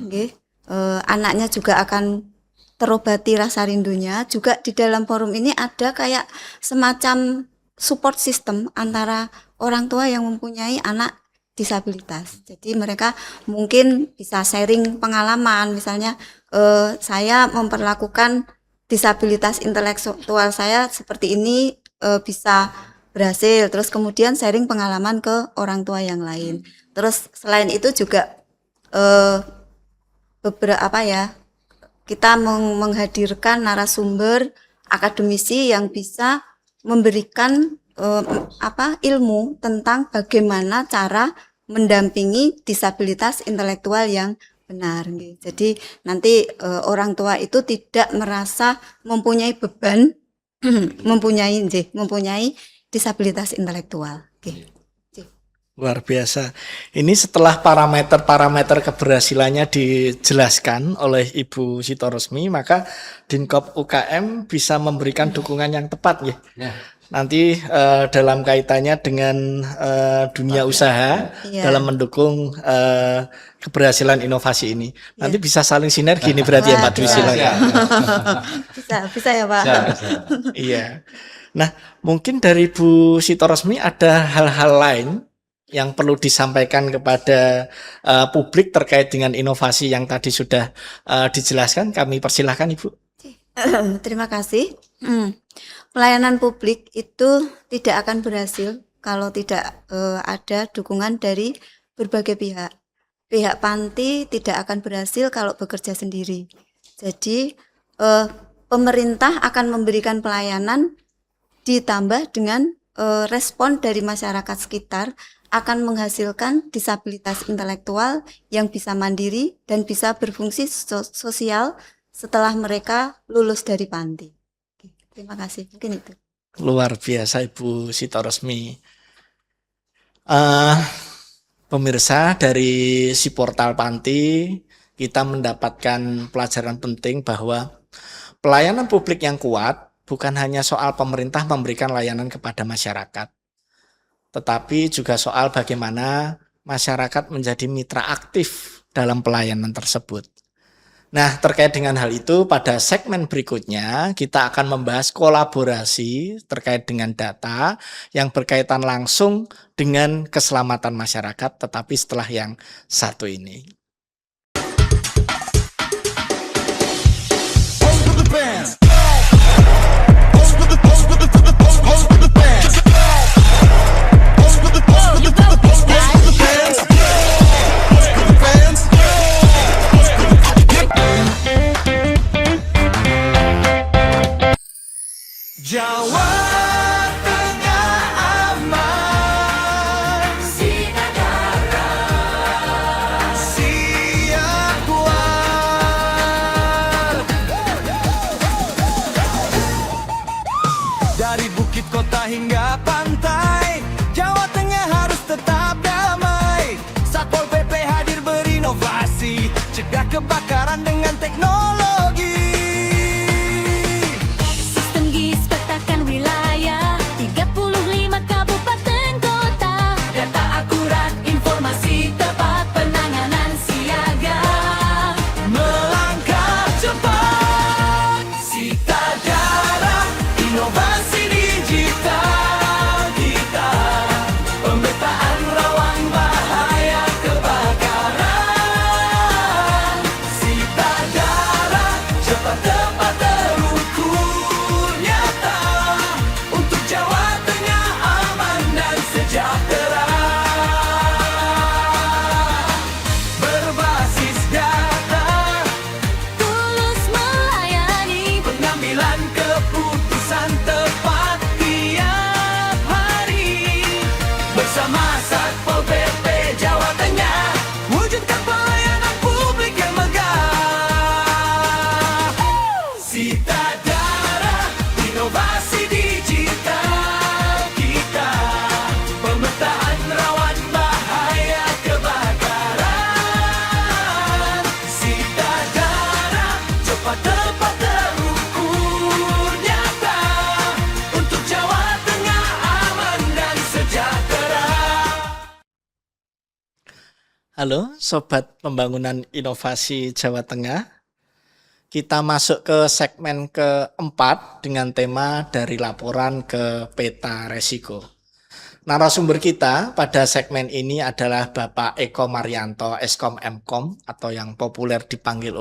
anaknya juga akan terobati rasa rindunya. Juga di dalam forum ini ada kayak semacam support system antara orang tua yang mempunyai anak disabilitas. Jadi mereka mungkin bisa sharing pengalaman, misalnya saya memperlakukan disabilitas intelektual saya seperti ini bisa berhasil. Terus kemudian sharing pengalaman ke orang tua yang lain. Terus selain itu juga beberapa kita menghadirkan narasumber akademisi yang bisa memberikan ilmu tentang bagaimana cara mendampingi disabilitas intelektual yang benar. Jadi nanti orang tua itu tidak merasa mempunyai beban mempunyai disabilitas intelektual. Luar biasa. Ini setelah parameter-parameter keberhasilannya dijelaskan oleh Ibu Sitorosmi, maka Dinkop UKM bisa memberikan dukungan yang tepat ya. Nanti dalam kaitannya dengan dunia usaha dalam mendukung keberhasilan inovasi ini. Nanti bisa saling sinergi ini berarti ya Pak Dwi. Bisa ya Pak. Iya. Nah, mungkin dari Bu Sitorosmi ada hal-hal lain yang perlu disampaikan kepada publik terkait dengan inovasi yang tadi sudah dijelaskan. Kami persilahkan Ibu. Terima kasih. Pelayanan publik itu tidak akan berhasil kalau tidak ada dukungan dari berbagai pihak. Pihak panti tidak akan berhasil kalau bekerja sendiri. Jadi pemerintah akan memberikan pelayanan ditambah dengan respon dari masyarakat sekitar akan menghasilkan disabilitas intelektual yang bisa mandiri dan bisa berfungsi sosial setelah mereka lulus dari panti. Terima kasih. Mungkin itu. Luar biasa Ibu Sitorosmi. Pemirsa, dari si portal panti kita mendapatkan pelajaran penting bahwa pelayanan publik yang kuat bukan hanya soal pemerintah memberikan layanan kepada masyarakat, tetapi juga soal bagaimana masyarakat menjadi mitra aktif dalam pelayanan tersebut. Nah, terkait dengan hal itu, pada segmen berikutnya kita akan membahas kolaborasi terkait dengan data yang berkaitan langsung dengan keselamatan masyarakat, tetapi setelah yang satu ini. Jawa Tengah aman, Sinagara siap kuat. Halo, Sobat Pembangunan Inovasi Jawa Tengah. Kita masuk ke segmen keempat dengan tema dari laporan ke peta resiko. Narasumber kita pada segmen ini adalah Bapak Eko Marianto, Eskom Mkom, atau yang populer dipanggil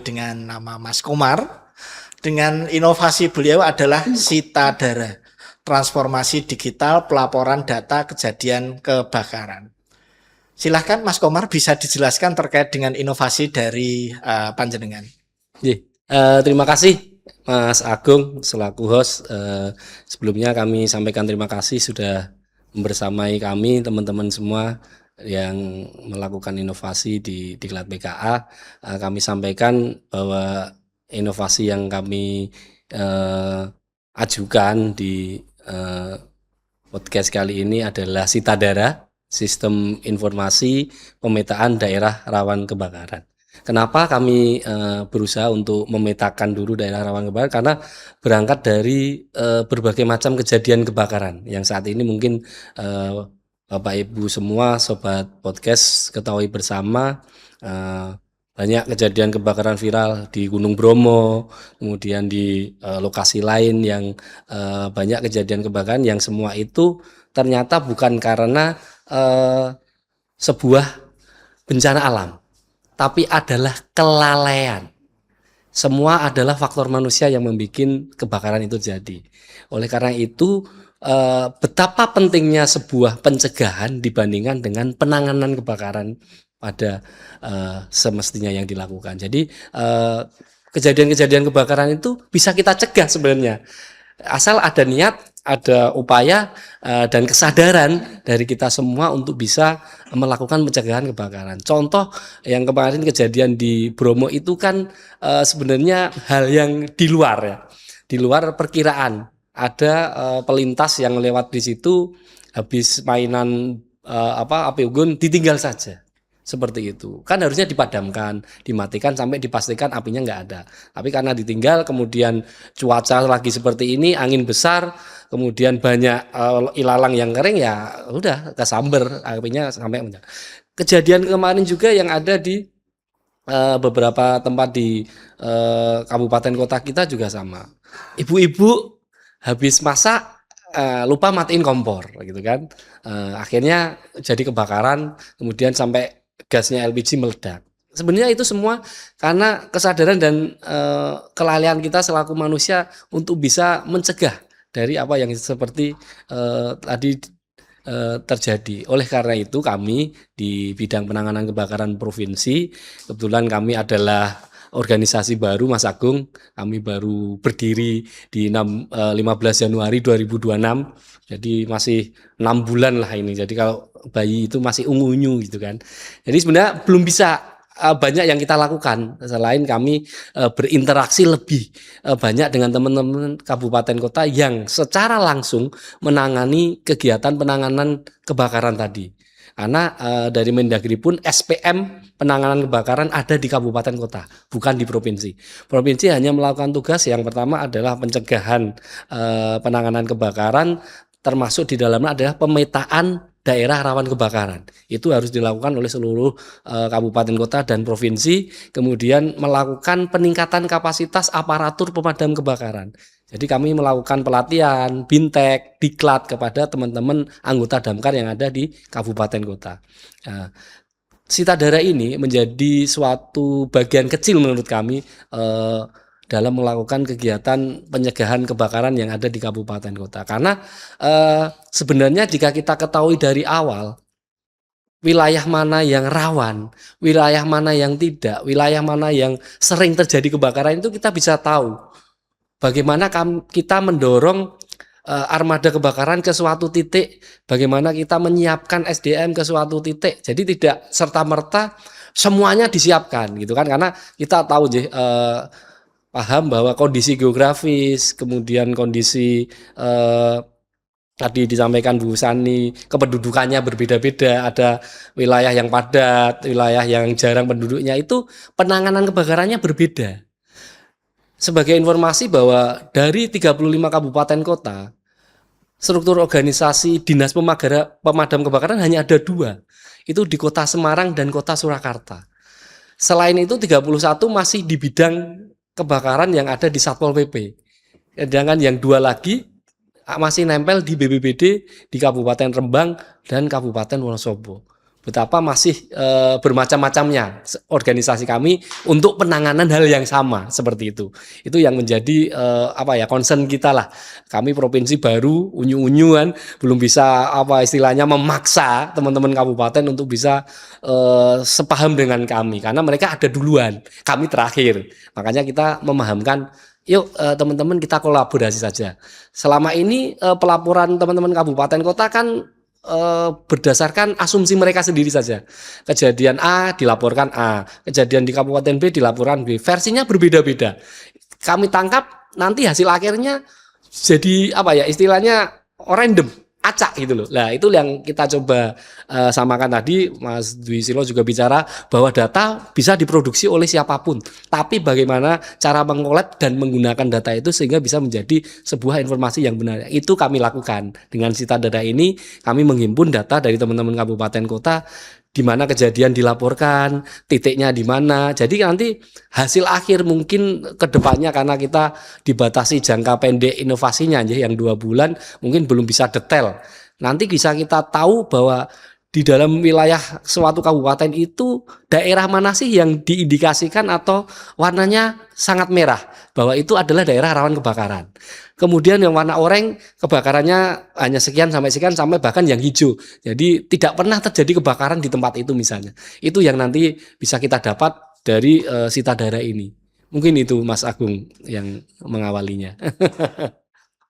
dengan nama Mas Komar. Dengan inovasi beliau adalah Sitadara, transformasi digital pelaporan data kejadian kebakaran. Silahkan Mas Komar bisa dijelaskan terkait dengan inovasi dari panjenengan. Terima kasih Mas Agung selaku host. Sebelumnya kami sampaikan terima kasih sudah membersamai kami teman-teman semua yang melakukan inovasi di Diklat PKA. Kami sampaikan bahwa inovasi yang kami ajukan di podcast kali ini adalah Sitadara, Sistem Informasi Pemetaan Daerah Rawan Kebakaran. Kenapa kami berusaha untuk memetakan dulu daerah rawan kebakaran? Karena berangkat dari berbagai macam kejadian kebakaran yang saat ini mungkin Bapak Ibu semua sobat podcast ketahui bersama, banyak kejadian kebakaran viral di Gunung Bromo, kemudian di lokasi lain yang banyak kejadian kebakaran yang semua itu ternyata bukan karena sebuah bencana alam, tapi adalah kelalaian. Semua adalah faktor manusia yang membuat kebakaran itu jadi. Oleh karena itu, betapa pentingnya sebuah pencegahan dibandingkan dengan penanganan kebakaran pada semestinya yang dilakukan. Jadi kejadian-kejadian kebakaran itu bisa kita cegah sebenarnya. Asal ada niat, ada upaya dan kesadaran dari kita semua untuk bisa melakukan pencegahan kebakaran. Contoh yang kemarin kejadian di Bromo itu kan sebenarnya hal yang di luar ya, di luar perkiraan. Ada pelintas yang lewat di situ habis mainan api unggun ditinggal saja. Seperti itu. Kan harusnya dipadamkan, dimatikan sampai dipastikan apinya nggak ada. Tapi karena ditinggal, kemudian cuaca lagi seperti ini, angin besar, kemudian banyak ilalang yang kering, ya udah kesamber apinya sampai menyala. Kejadian kemarin juga yang ada di beberapa tempat di kabupaten kota kita juga sama. Ibu-ibu habis masak lupa matiin kompor gitu kan. Akhirnya jadi kebakaran, kemudian sampai gasnya LPG meledak. Sebenarnya itu semua karena kesadaran dan kelalaian kita selaku manusia untuk bisa mencegah dari apa yang seperti tadi terjadi. Oleh karena itu kami di bidang penanganan kebakaran provinsi, kebetulan kami adalah organisasi baru Mas Agung, kami baru berdiri di 15 Januari 2026. Jadi masih 6 bulan lah ini. Jadi kalau bayi itu masih ungu-unyu gitu kan. Jadi sebenarnya belum bisa banyak yang kita lakukan selain kami berinteraksi lebih banyak dengan teman-teman kabupaten kota yang secara langsung menangani kegiatan penanganan kebakaran tadi. Karena dari Mendagri pun SPM penanganan kebakaran ada di kabupaten kota, bukan di provinsi. Provinsi hanya melakukan tugas yang pertama adalah pencegahan penanganan kebakaran, termasuk di dalamnya adalah pemetaan daerah rawan kebakaran. Itu harus dilakukan oleh seluruh kabupaten kota dan provinsi, kemudian melakukan peningkatan kapasitas aparatur pemadam kebakaran. Jadi kami melakukan pelatihan, bintek, diklat kepada teman-teman anggota damkar yang ada di kabupaten kota. Sitadara ini menjadi suatu bagian kecil menurut kami dalam melakukan kegiatan pencegahan kebakaran yang ada di kabupaten kota. Karena sebenarnya jika kita ketahui dari awal wilayah mana yang rawan, wilayah mana yang tidak, wilayah mana yang sering terjadi kebakaran itu kita bisa tahu. Bagaimana kita mendorong armada kebakaran ke suatu titik, bagaimana kita menyiapkan SDM ke suatu titik. Jadi tidak serta-merta semuanya disiapkan gitu kan, karena kita tahu paham bahwa kondisi geografis, kemudian kondisi tadi disampaikan Bu Sani, kependudukannya berbeda-beda, ada wilayah yang padat, wilayah yang jarang penduduknya, itu penanganan kebakarannya berbeda. Sebagai informasi bahwa dari 35 kabupaten kota, struktur organisasi dinas pemadam kebakaran hanya ada 2. Itu di Kota Semarang dan Kota Surakarta. Selain itu 31 masih di bidang kebakaran yang ada di Satpol PP. Sedangkan yang 2 lagi masih nempel di BPBD di Kabupaten Rembang dan Kabupaten Wonosobo. Betapa masih bermacam-macamnya organisasi kami untuk penanganan hal yang sama seperti itu. Itu yang menjadi concern kita lah. Kami provinsi baru unyu-unyuan belum bisa istilahnya memaksa teman-teman kabupaten untuk bisa sepaham dengan kami karena mereka ada duluan, kami terakhir. Makanya kita memahamkan yuk teman-teman kita kolaborasi saja. Selama ini pelaporan teman-teman kabupaten kota kan berdasarkan asumsi mereka sendiri saja. Kejadian A dilaporkan A, kejadian di Kabupaten B dilaporkan B. Versinya berbeda-beda. Kami tangkap nanti hasil akhirnya jadi istilahnya random, acak gitu loh. Nah, itu yang kita coba samakan tadi. Mas Dwi Silo juga bicara bahwa data bisa diproduksi oleh siapapun. Tapi bagaimana cara mengkolek dan menggunakan data itu sehingga bisa menjadi sebuah informasi yang benar. Itu kami lakukan. Dengan Sita Data ini kami menghimpun data dari teman-teman kabupaten kota di mana kejadian dilaporkan, titiknya di mana. Jadi nanti hasil akhir mungkin ke depannya karena kita dibatasi jangka pendek inovasinya yang 2 bulan mungkin belum bisa detail. Nanti bisa kita tahu bahwa di dalam wilayah suatu kabupaten itu daerah mana sih yang diindikasikan atau warnanya sangat merah bahwa itu adalah daerah rawan kebakaran. Kemudian yang warna oranye kebakarannya hanya sekian sampai bahkan yang hijau. Jadi tidak pernah terjadi kebakaran di tempat itu misalnya. Itu yang nanti bisa kita dapat dari Sita Data ini. Mungkin itu Mas Agung yang mengawalinya.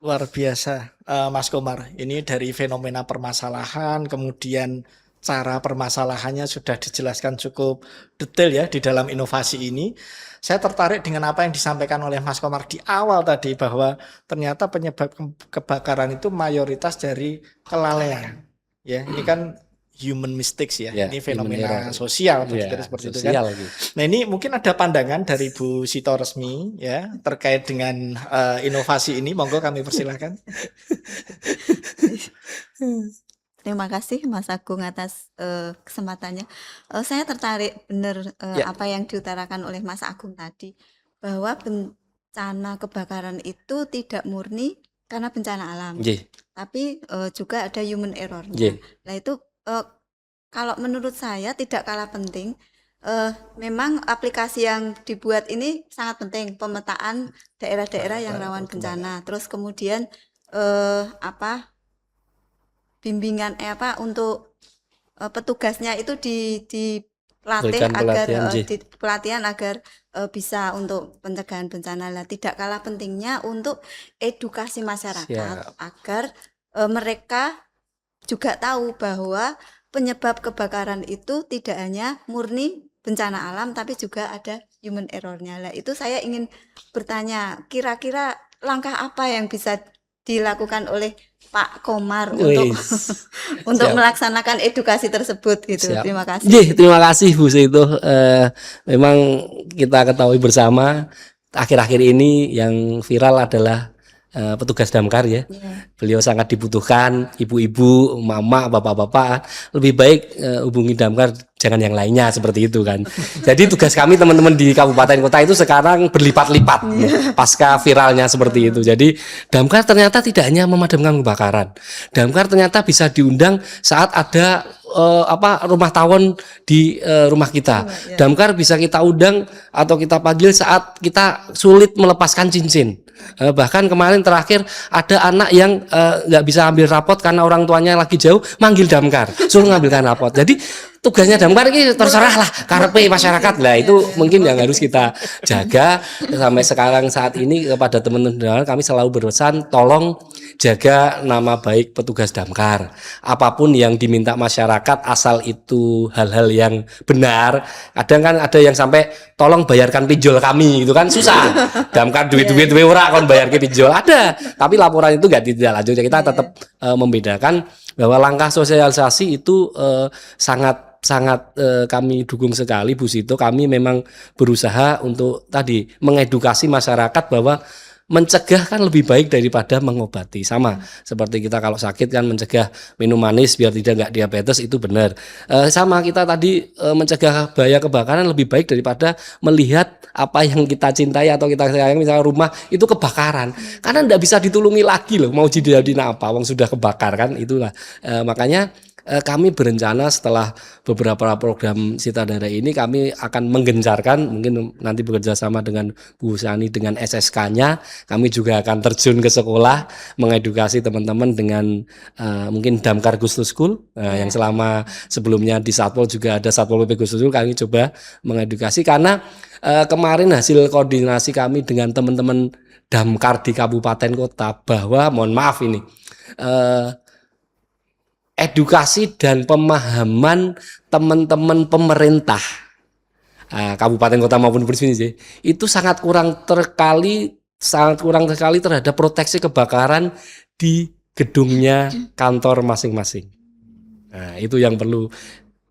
Luar biasa, Mas Komar. Ini dari fenomena permasalahan, kemudian cara permasalahannya sudah dijelaskan cukup detail ya di dalam inovasi ini. Saya tertarik dengan apa yang disampaikan oleh Mas Komar di awal tadi bahwa ternyata penyebab kebakaran itu mayoritas dari kelalaian. Ya, ini kan human mistakes ya. Ini fenomena sosial seperti itu kan. Nah, ini mungkin ada pandangan dari Bu Sito Resmi ya terkait dengan inovasi ini. Monggo kami persilahkan. Terima kasih Mas Agung atas kesempatannya. Saya tertarik benar apa yang diutarakan oleh Mas Agung tadi bahwa bencana kebakaran itu tidak murni karena bencana alam, tapi juga ada human error-nya. Nah itu kalau menurut saya tidak kalah penting. Memang aplikasi yang dibuat ini sangat penting, pemetaan daerah-daerah yang rawan bencana. Terus kemudian bimbingan untuk petugasnya itu dilatih agar pelatihan agar bisa untuk pencegahan bencana. Lah tidak kalah pentingnya untuk edukasi masyarakat agar mereka juga tahu bahwa penyebab kebakaran itu tidak hanya murni bencana alam tapi juga ada human error-nya. Lah itu saya ingin bertanya, kira-kira langkah apa yang bisa dilakukan oleh Pak Komar untuk melaksanakan edukasi tersebut gitu. Terima kasih. Terima kasih Bu Sito. Memang kita ketahui bersama akhir-akhir ini yang viral adalah petugas damkar ya. Beliau sangat dibutuhkan, ibu-ibu, mama, bapak-bapak. Lebih baik hubungi damkar, jangan yang lainnya seperti itu kan. Jadi tugas kami teman-teman di kabupaten kota itu sekarang berlipat-lipat pasca viralnya seperti itu. Jadi damkar ternyata tidak hanya memadamkan kebakaran. Damkar ternyata bisa diundang saat ada rumah tawon di rumah kita. Damkar bisa kita undang atau kita panggil saat kita sulit melepaskan cincin. Bahkan kemarin terakhir ada anak yang nggak bisa ambil rapot karena orang tuanya lagi jauh, manggil damkar, suruh ngambilkan rapot. Jadi tugasnya damkar ini terserah lah karepe masyarakat lah, itu mungkin yang harus kita jaga. Sampai sekarang saat ini kepada teman-teman kami selalu berpesan, tolong jaga nama baik petugas damkar. Apapun yang diminta masyarakat asal itu hal-hal yang benar. Kadang kan ada yang sampai tolong bayarkan pinjol kami, itu kan susah. Damkar duit-duit ora kon bayar ke pinjol ada, tapi laporan itu nggak ditindaklanjuti. Kita tetap membedakan bahwa langkah sosialisasi itu sangat kami dukung sekali Bu Sito. Kami memang berusaha untuk tadi mengedukasi masyarakat bahwa mencegah kan lebih baik daripada mengobati. Sama seperti kita kalau sakit kan mencegah minum manis biar nggak diabetes, itu benar. Sama kita tadi mencegah bahaya kebakaran lebih baik daripada melihat apa yang kita cintai atau kita sayang, misalnya rumah itu kebakaran. Karena nggak bisa ditulungi lagi loh, mau dijadiin apa, wong sudah kebakar kan, itulah. Makanya kami berencana setelah beberapa program Sitadara ini kami akan menggencarkan, mungkin nanti bekerja sama dengan Bu Sani dengan SSK-nya, kami juga akan terjun ke sekolah mengedukasi teman-teman dengan mungkin Damkar Gustus School yang selama sebelumnya di Satpol juga ada Satpol PP Gustus School, kami coba mengedukasi karena kemarin hasil koordinasi kami dengan teman-teman Damkar di kabupaten kota bahwa mohon maaf ini edukasi dan pemahaman teman-teman pemerintah kabupaten kota maupun provinsi sih, itu sangat kurang sekali terhadap proteksi kebakaran di gedungnya kantor masing-masing. Nah, itu yang perlu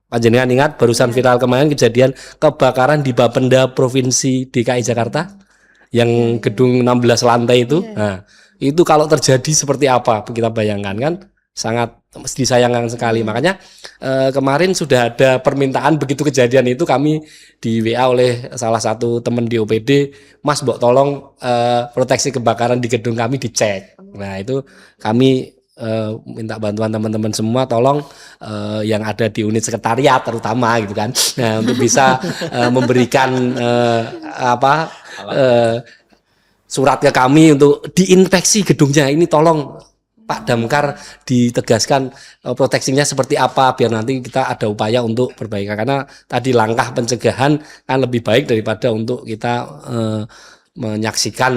panjenengan ingat. Barusan viral kemarin kejadian kebakaran di Bapenda Provinsi DKI Jakarta yang gedung 16 lantai itu. Nah, itu kalau terjadi seperti apa kita bayangkan kan, sangat disayangkan sekali. Makanya kemarin sudah ada permintaan begitu kejadian itu kami di WA oleh salah satu teman di OPD, Mas mbok tolong proteksi kebakaran di gedung kami dicek. Nah itu kami minta bantuan teman-teman semua, tolong yang ada di unit sekretariat terutama gitu kan, nah untuk bisa memberikan surat ke kami untuk diinspeksi gedungnya ini, tolong Pak Damkar ditegaskan proteksinya seperti apa biar nanti kita ada upaya untuk perbaikan, karena tadi langkah pencegahan kan lebih baik daripada untuk kita menyaksikan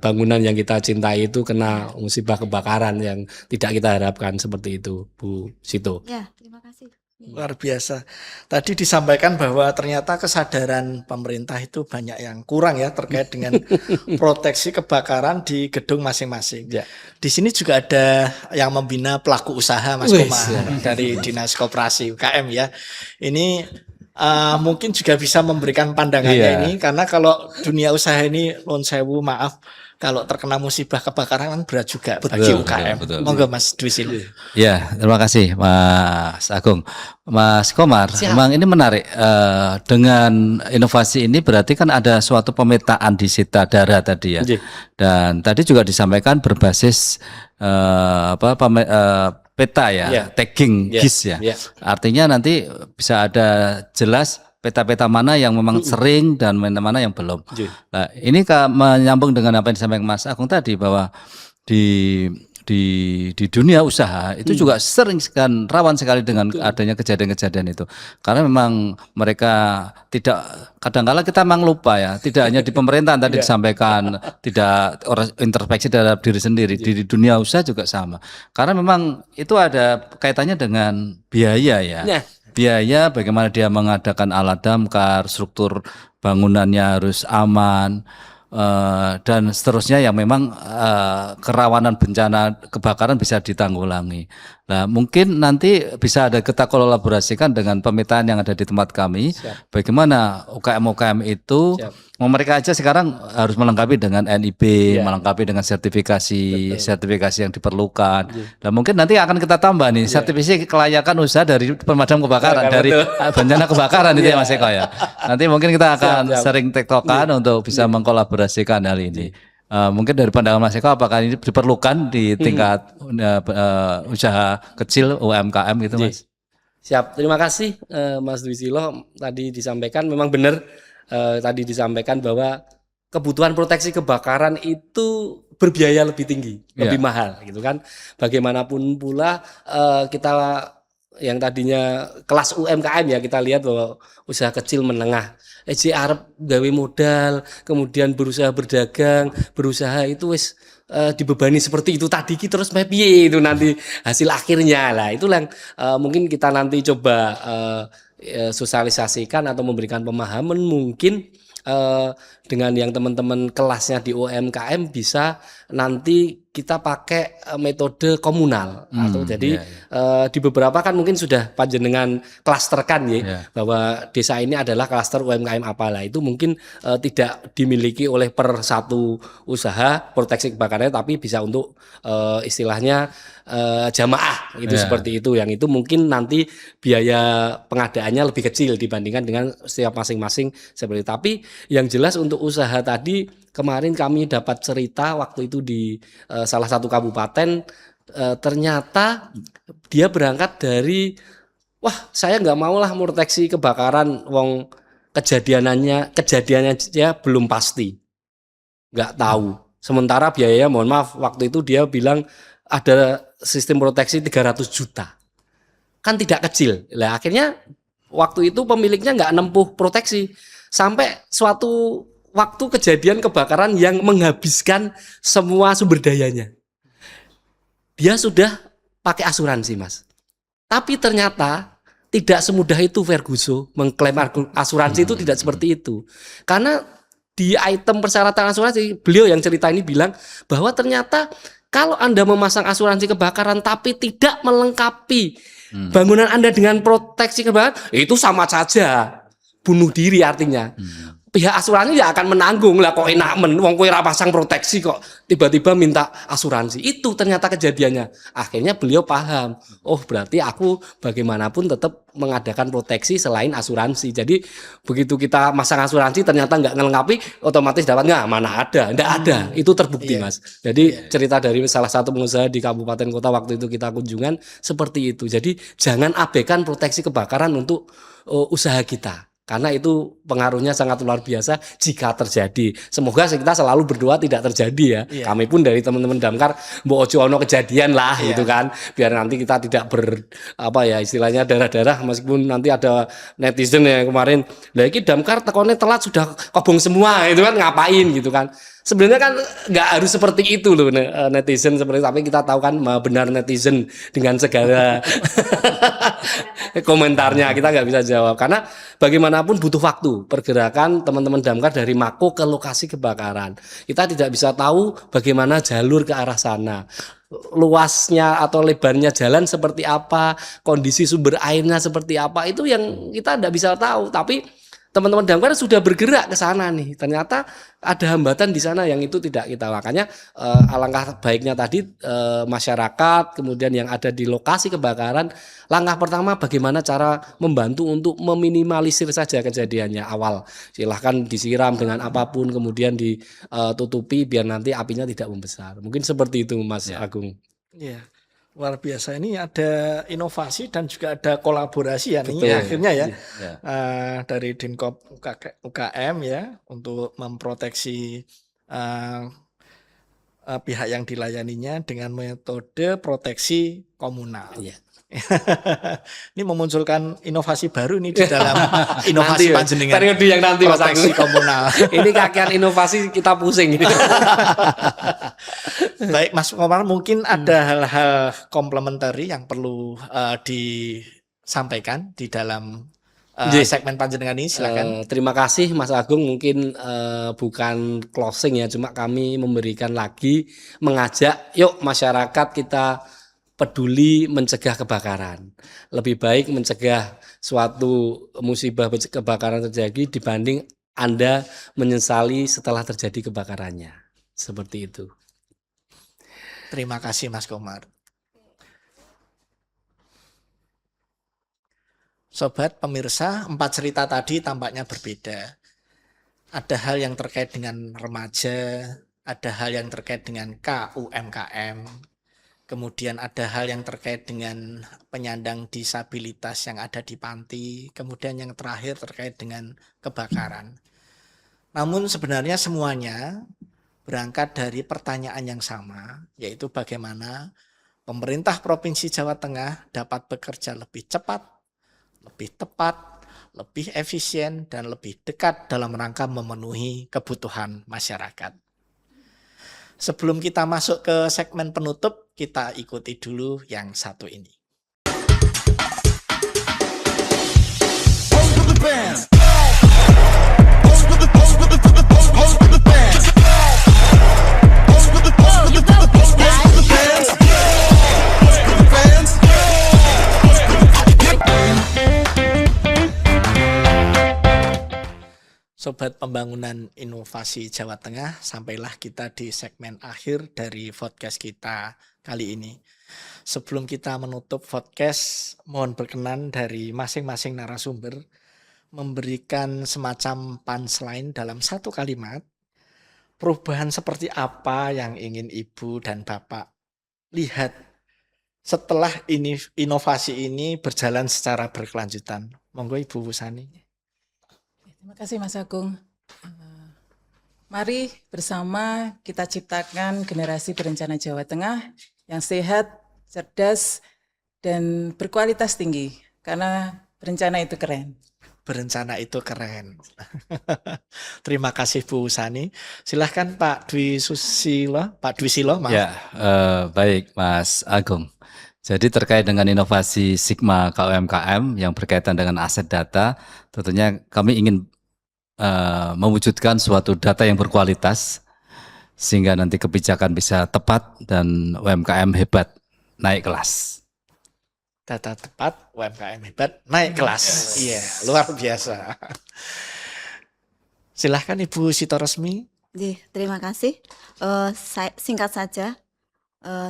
bangunan yang kita cintai itu kena musibah kebakaran yang tidak kita harapkan, seperti itu Bu Sito. Ya, terima kasih. Luar biasa. Tadi disampaikan bahwa ternyata kesadaran pemerintah itu banyak yang kurang ya terkait dengan proteksi kebakaran di gedung masing-masing. Ya. Di sini juga ada yang membina pelaku usaha, Mas Komar, dari Dinas Koperasi UKM ya. Ini mungkin juga bisa memberikan pandangannya ini, karena kalau dunia usaha ini non sewu maaf, kalau terkena musibah kebakaran kan berat juga bagi UKM. Betul. Monggo Mas Dwi Silo. Ya, terima kasih Mas Agung. Mas Komar, memang ini menarik. Dengan inovasi ini berarti kan ada suatu pemetaan di Sitadara tadi ya. Dan tadi juga disampaikan berbasis peta ya, tagging GIS ya. Artinya nanti bisa ada jelas peta-peta mana yang memang sering dan mana yang belum. Nah, ini menyambung dengan apa yang disampaikan Mas Agung tadi, bahwa di dunia usaha itu juga sering kan rawan sekali dengan adanya kejadian-kejadian itu. Karena memang mereka tidak, kadang-kala kita memang lupa ya, tidak hanya di pemerintahan tadi disampaikan, tidak introspeksi terhadap diri sendiri, di dunia usaha juga sama. Karena memang itu ada kaitannya dengan biaya ya. Biaya, bagaimana dia mengadakan alat damkar, struktur bangunannya harus aman, dan seterusnya yang memang kerawanan bencana kebakaran bisa ditanggulangi. Nah, mungkin nanti bisa ada kita kolaborasikan dengan pemetaan yang ada di tempat kami. Bagaimana UKM-UKM itu, mereka aja sekarang harus melengkapi dengan NIB, melengkapi dengan sertifikasi yang diperlukan. Dan mungkin nanti akan kita tambah nih sertifikasi kelayakan usaha dari pemadam kebakaran, dari bencana kebakaran itu ya Mas Eko ya. Nanti mungkin kita akan sering tektokan untuk bisa mengkolaborasikan hal ini. Mungkin dari pandangan Mas Eko, apakah ini diperlukan di tingkat usaha kecil UMKM gitu Mas? Siap, terima kasih Mas Dwi Silo. Tadi disampaikan memang benar, tadi disampaikan bahwa kebutuhan proteksi kebakaran itu berbiaya lebih tinggi, lebih mahal gitu kan. Bagaimanapun pula kita yang tadinya kelas UMKM ya, kita lihat bahwa usaha kecil menengah Arab gawe modal, kemudian berusaha berdagang, berusaha itu wis dibebani seperti itu tadi terus piye itu nanti hasil akhirnya lah. Itulah yang mungkin kita nanti coba sosialisasikan atau memberikan pemahaman, mungkin dengan yang teman-teman kelasnya di UMKM bisa nanti kita pakai metode komunal atau jadi iya. di beberapa kan mungkin sudah panjenengan klasterkan ya Iya. bahwa desa ini adalah klaster UMKM apalah itu mungkin tidak dimiliki oleh per satu usaha proteksi kebakarannya tapi bisa untuk istilahnya jamaah itu Iya. seperti itu yang itu mungkin nanti biaya pengadaannya lebih kecil dibandingkan dengan setiap masing-masing seperti itu. Tapi yang jelas untuk usaha tadi kemarin kami dapat cerita waktu itu di salah satu kabupaten ternyata dia berangkat dari wah saya nggak mau lah proteksi kebakaran wong kejadiannya belum pasti nggak tahu sementara biayanya mohon maaf waktu itu dia bilang ada sistem proteksi 300 juta kan tidak kecil lah akhirnya waktu itu pemiliknya nggak nempuh proteksi sampai suatu waktu kejadian kebakaran yang menghabiskan semua sumber dayanya. Dia sudah pakai asuransi, Mas. Tapi ternyata tidak semudah itu Ferguson mengklaim asuransi itu tidak seperti itu. Karena di item persyaratan asuransi, beliau yang cerita ini bilang bahwa ternyata kalau Anda memasang asuransi kebakaran tapi tidak melengkapi bangunan Anda dengan proteksi kebakaran, itu sama saja bunuh diri artinya. Pihak asuransi ya akan menanggung lah kok enak wong kowe ora pasang proteksi kok tiba-tiba minta asuransi. Itu ternyata kejadiannya. Akhirnya beliau paham. Oh, berarti aku bagaimanapun tetap mengadakan proteksi selain asuransi. Jadi begitu kita masang asuransi ternyata nggak ngelengkapi otomatis dapat nggak mana ada. Nggak ada. Itu terbukti, Mas. Jadi cerita dari salah satu pengusaha di kabupaten kota waktu itu kita kunjungan seperti itu. Jadi jangan abaikan proteksi kebakaran untuk usaha kita. Karena itu pengaruhnya sangat luar biasa jika terjadi. Semoga kita selalu berdoa tidak terjadi ya. Kami pun dari teman-teman damkar mbok ojo ono kejadian lah gitu kan. Biar nanti kita tidak istilahnya darah-darah meskipun nanti ada netizen yang kemarin lah iki damkar tekone telat sudah kobong semua itu kan ngapain gitu kan. Sebenarnya kan nggak harus seperti itu loh netizen seperti tapi kita tahu kan benar netizen dengan segala komentarnya kita nggak bisa jawab karena bagaimanapun butuh waktu pergerakan teman-teman damkar dari mako ke lokasi kebakaran kita tidak bisa tahu bagaimana jalur ke arah sana luasnya atau lebarnya jalan seperti apa kondisi sumber airnya seperti apa itu yang kita tidak bisa tahu tapi teman-teman damkar sudah bergerak ke sana nih. Ternyata ada hambatan di sana yang itu tidak kita makanya alangkah baiknya tadi masyarakat kemudian yang ada di lokasi kebakaran langkah pertama bagaimana cara membantu untuk meminimalisir saja kejadiannya awal. Silahkan disiram dengan apapun kemudian ditutupi biar nanti apinya tidak membesar. Mungkin seperti itu Mas Agung. Iya. Luar biasa ini ada inovasi dan juga ada kolaborasi ya nih Betul. akhirnya ya dari Dinkop UKM ya untuk memproteksi pihak yang dilayaninya dengan metode proteksi komunal. Iya. Ini memunculkan inovasi baru nih di dalam inovasi Nanti, panjenengan. periode yang nanti Mas proteksi Agung. komunal. Ini kakean inovasi kita pusing. Baik Mas Komar, mungkin ada hal-hal komplementari yang perlu disampaikan di dalam segmen panjenengan ini, silakan. Terima kasih Mas Agung, mungkin bukan closing ya, cuma kami memberikan lagi mengajak yuk masyarakat kita peduli mencegah kebakaran. Lebih baik mencegah suatu musibah kebakaran terjadi dibanding Anda menyesali setelah terjadi kebakarannya. Seperti itu. Terima kasih Mas Komar. Sobat pemirsa, 4 cerita tadi tampaknya berbeda. Ada hal yang terkait dengan remaja, ada hal yang terkait dengan KUMKM, kemudian ada hal yang terkait dengan penyandang disabilitas yang ada di panti, kemudian yang terakhir terkait dengan kebakaran. Namun sebenarnya semuanya berangkat dari pertanyaan yang sama, yaitu bagaimana pemerintah Provinsi Jawa Tengah dapat bekerja lebih cepat, lebih tepat, lebih efisien, dan lebih dekat dalam rangka memenuhi kebutuhan masyarakat. Sebelum kita masuk ke segmen penutup, kita ikuti dulu yang satu ini. You Sobat Pembangunan Inovasi Jawa Tengah, sampailah kita di segmen akhir dari podcast kita kali ini. Sebelum kita menutup podcast, mohon berkenan dari masing-masing narasumber memberikan semacam punchline dalam satu kalimat. Perubahan seperti apa yang ingin Ibu dan Bapak lihat setelah inovasi ini berjalan secara berkelanjutan? Monggo Ibu Busani. Terima kasih Mas Agung. Mari bersama kita ciptakan generasi berencana Jawa Tengah yang sehat, cerdas, dan berkualitas tinggi. Karena berencana itu keren. Berencana itu keren. Terima kasih Bu Sani. Silahkan Pak Dwi Silo. Maaf. Ya, baik Mas Agung. Jadi terkait dengan inovasi Sigma KUMKM yang berkaitan dengan aset data, tentunya kami ingin mewujudkan suatu data yang berkualitas sehingga nanti kebijakan bisa tepat dan UMKM hebat naik kelas. Data tepat, UMKM hebat, naik kelas. Iya, luar biasa. Silahkan Ibu Sito Resmi. Terima kasih. Singkat saja,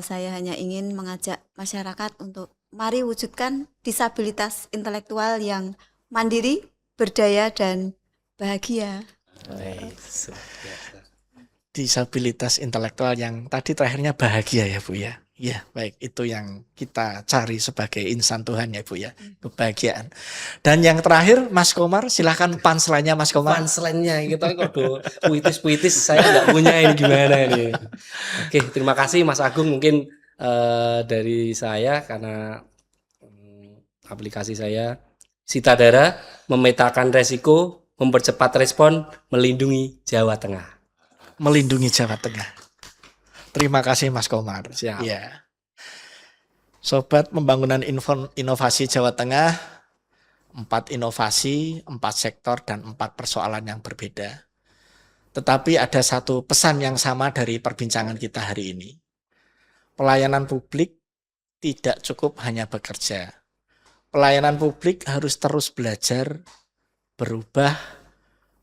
saya hanya ingin mengajak masyarakat untuk mari wujudkan disabilitas intelektual yang mandiri, berdaya, dan bahagia. Disabilitas intelektual yang tadi terakhirnya bahagia ya Bu ya. Ya, baik, itu yang kita cari sebagai insan Tuhan ya Bu ya, kebahagiaan. Dan yang terakhir Mas Komar, silahkan punchline-nya Mas Komar. Punchline-nya kita kok puitis-puitis, saya nggak punya ini gimana ini. Oke, terima kasih Mas Agung. Mungkin dari saya karena aplikasi saya Sitadara, memetakan resiko, mempercepat respon, melindungi Jawa Tengah. Melindungi Jawa Tengah. Terima kasih Mas Komar. Siap. Ya. Sobat Pembangunan Inovasi Jawa Tengah, 4 inovasi, 4 sektor, dan 4 persoalan yang berbeda. Tetapi ada satu pesan yang sama dari perbincangan kita hari ini. Pelayanan publik tidak cukup hanya bekerja. Pelayanan publik harus terus belajar, berubah,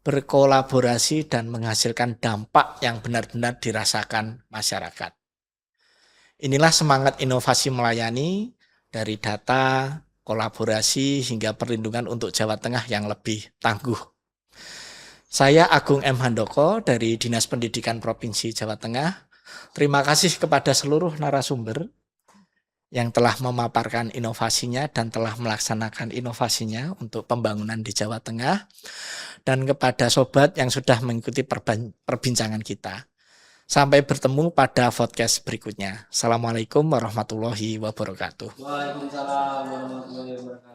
berkolaborasi, dan menghasilkan dampak yang benar-benar dirasakan masyarakat. Inilah semangat inovasi melayani dari data, kolaborasi, hingga perlindungan untuk Jawa Tengah yang lebih tangguh. Saya Agung M. Handoko dari Dinas Pendidikan Provinsi Jawa Tengah. Terima kasih kepada seluruh narasumber yang telah memaparkan inovasinya dan telah melaksanakan inovasinya untuk pembangunan di Jawa Tengah, dan kepada sobat yang sudah mengikuti perbincangan kita. Sampai bertemu pada podcast berikutnya. Assalamualaikum warahmatullahi wabarakatuh. Waalaikumsalam warahmatullahi wabarakatuh.